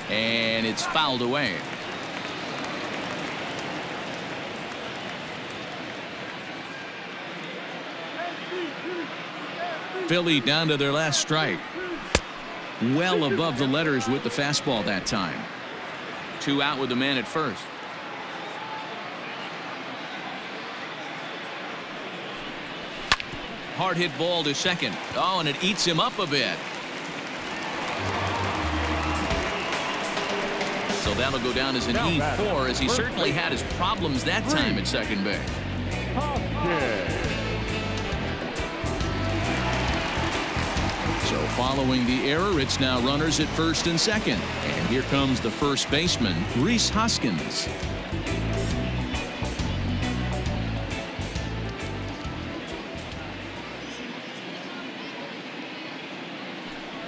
And it's fouled away. Philly down to their last strike. Well above the letters with the fastball that time. 2 out with the man at first. Hard hit ball to second. Oh, and it eats him up a bit. So that'll go down as an E4, as he certainly had his problems that time at second base. So following the error, it's now runners at first and second. And here comes the first baseman, Rhys Hoskins.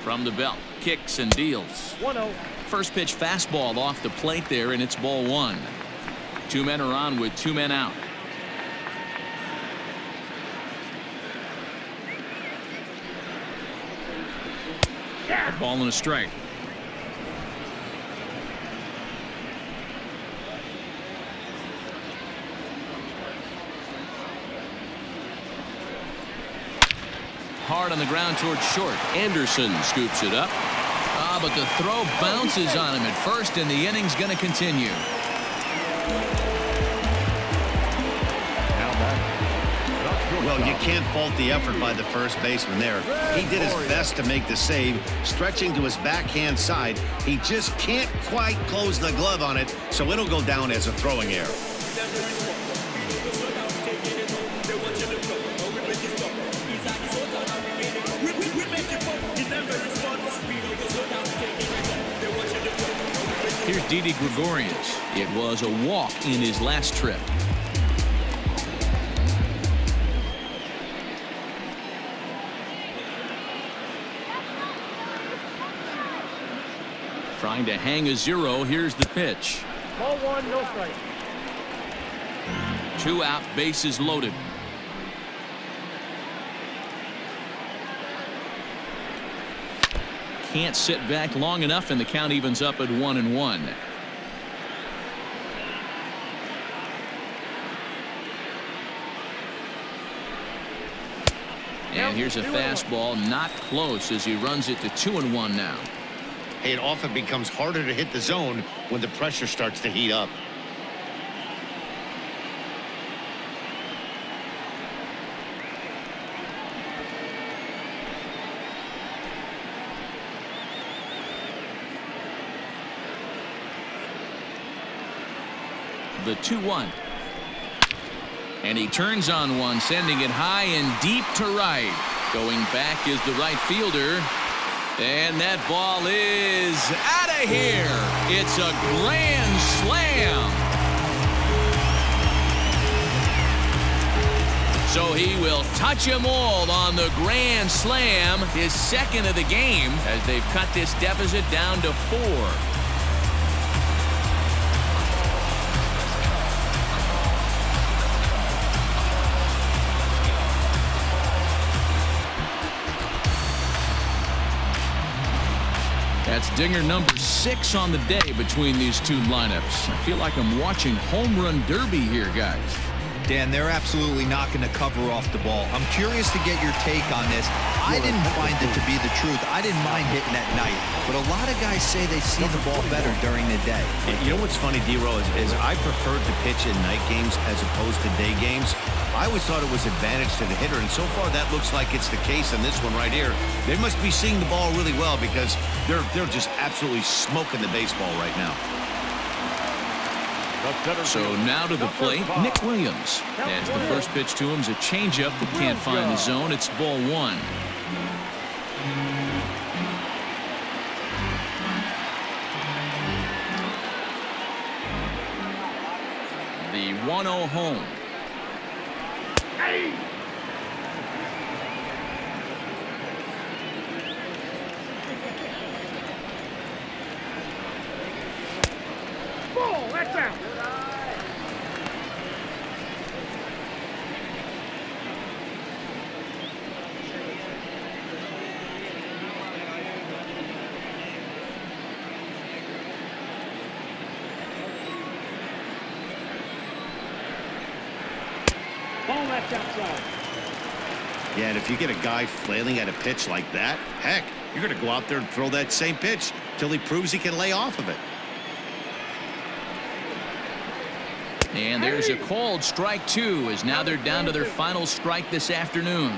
From the belt, kicks and deals. 1-0. First pitch fastball off the plate there, and it's ball 1. 2 men are on with 2 men out. A ball and a strike. Hard on the ground towards short. Anderson scoops it up. But the throw bounces on him at first, and the inning's going to continue. Well, you can't fault the effort by the first baseman there. He did his best to make the save, stretching to his backhand side. He just can't quite close the glove on it, so it'll go down as a throwing error. Here's Didi Gregorius. It was a walk in his last trip. Trying to hang a 0. Here's the pitch. Ball 1, no strike. 2 out, bases loaded. Can't sit back long enough, and the count evens up at 1-1. And here's a fastball, not close, as he runs it to 2-1 now. It often becomes harder to hit the zone when the pressure starts to heat up. The 2-1. And he turns on one, sending it high and deep to right. Going back is the right fielder. And that ball is out of here. It's a grand slam. So he will touch him all on the grand slam, his second of the game, as they've cut this deficit down to 4. That's dinger number 6 on the day between these two lineups. I feel like I'm watching home run derby here, guys. Dan, they're absolutely not going to cover off the ball. I'm curious to get your take on this. I didn't find it to be the truth. I didn't mind hitting at night, but a lot of guys say they see the ball better during the day. You know what's funny, D-Row, is I preferred to pitch in night games as opposed to day games. I always thought it was advantage to the hitter, and so far that looks like it's the case in this one right here. They must be seeing the ball really well because they're just absolutely smoking the baseball right now. So now to the plate, Nick Williams. As the first pitch to him is a changeup that can't find the zone. It's ball 1. The 1-0 home. Ball, that's out. Ball, that's outside. Yeah, and if you get a guy flailing at a pitch like that, heck, you're going to go out there and throw that same pitch till he proves he can lay off of it. And there's a called strike 2, as now they're down to their final strike this afternoon.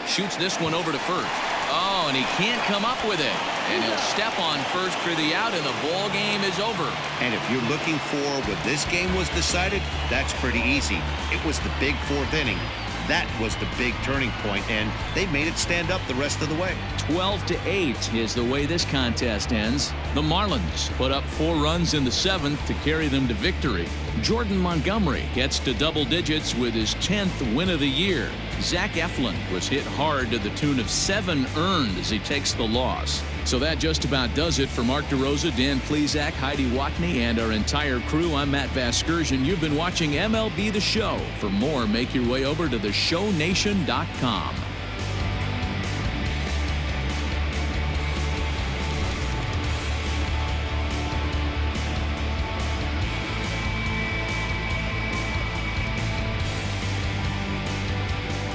Shoots this one over to first. Oh, and he can't come up with it. And he'll step on first for the out, and the ball game is over. And if you're looking for what this game was decided, that's pretty easy. It was the big 4th inning. That was the big turning point, and they made it stand up the rest of the way. 12-8 is the way this contest ends. The Marlins put up 4 runs in the 7th to carry them to victory. Jordan Montgomery gets to double digits with his 10th win of the year. Zach Eflin was hit hard to the tune of 7 earned as he takes the loss. So that just about does it for Mark DeRosa, Dan Plesac, Heidi Watney, and our entire crew. I'm Matt Vasgersian. You've been watching MLB The Show. For more, make your way over to theshownation.com.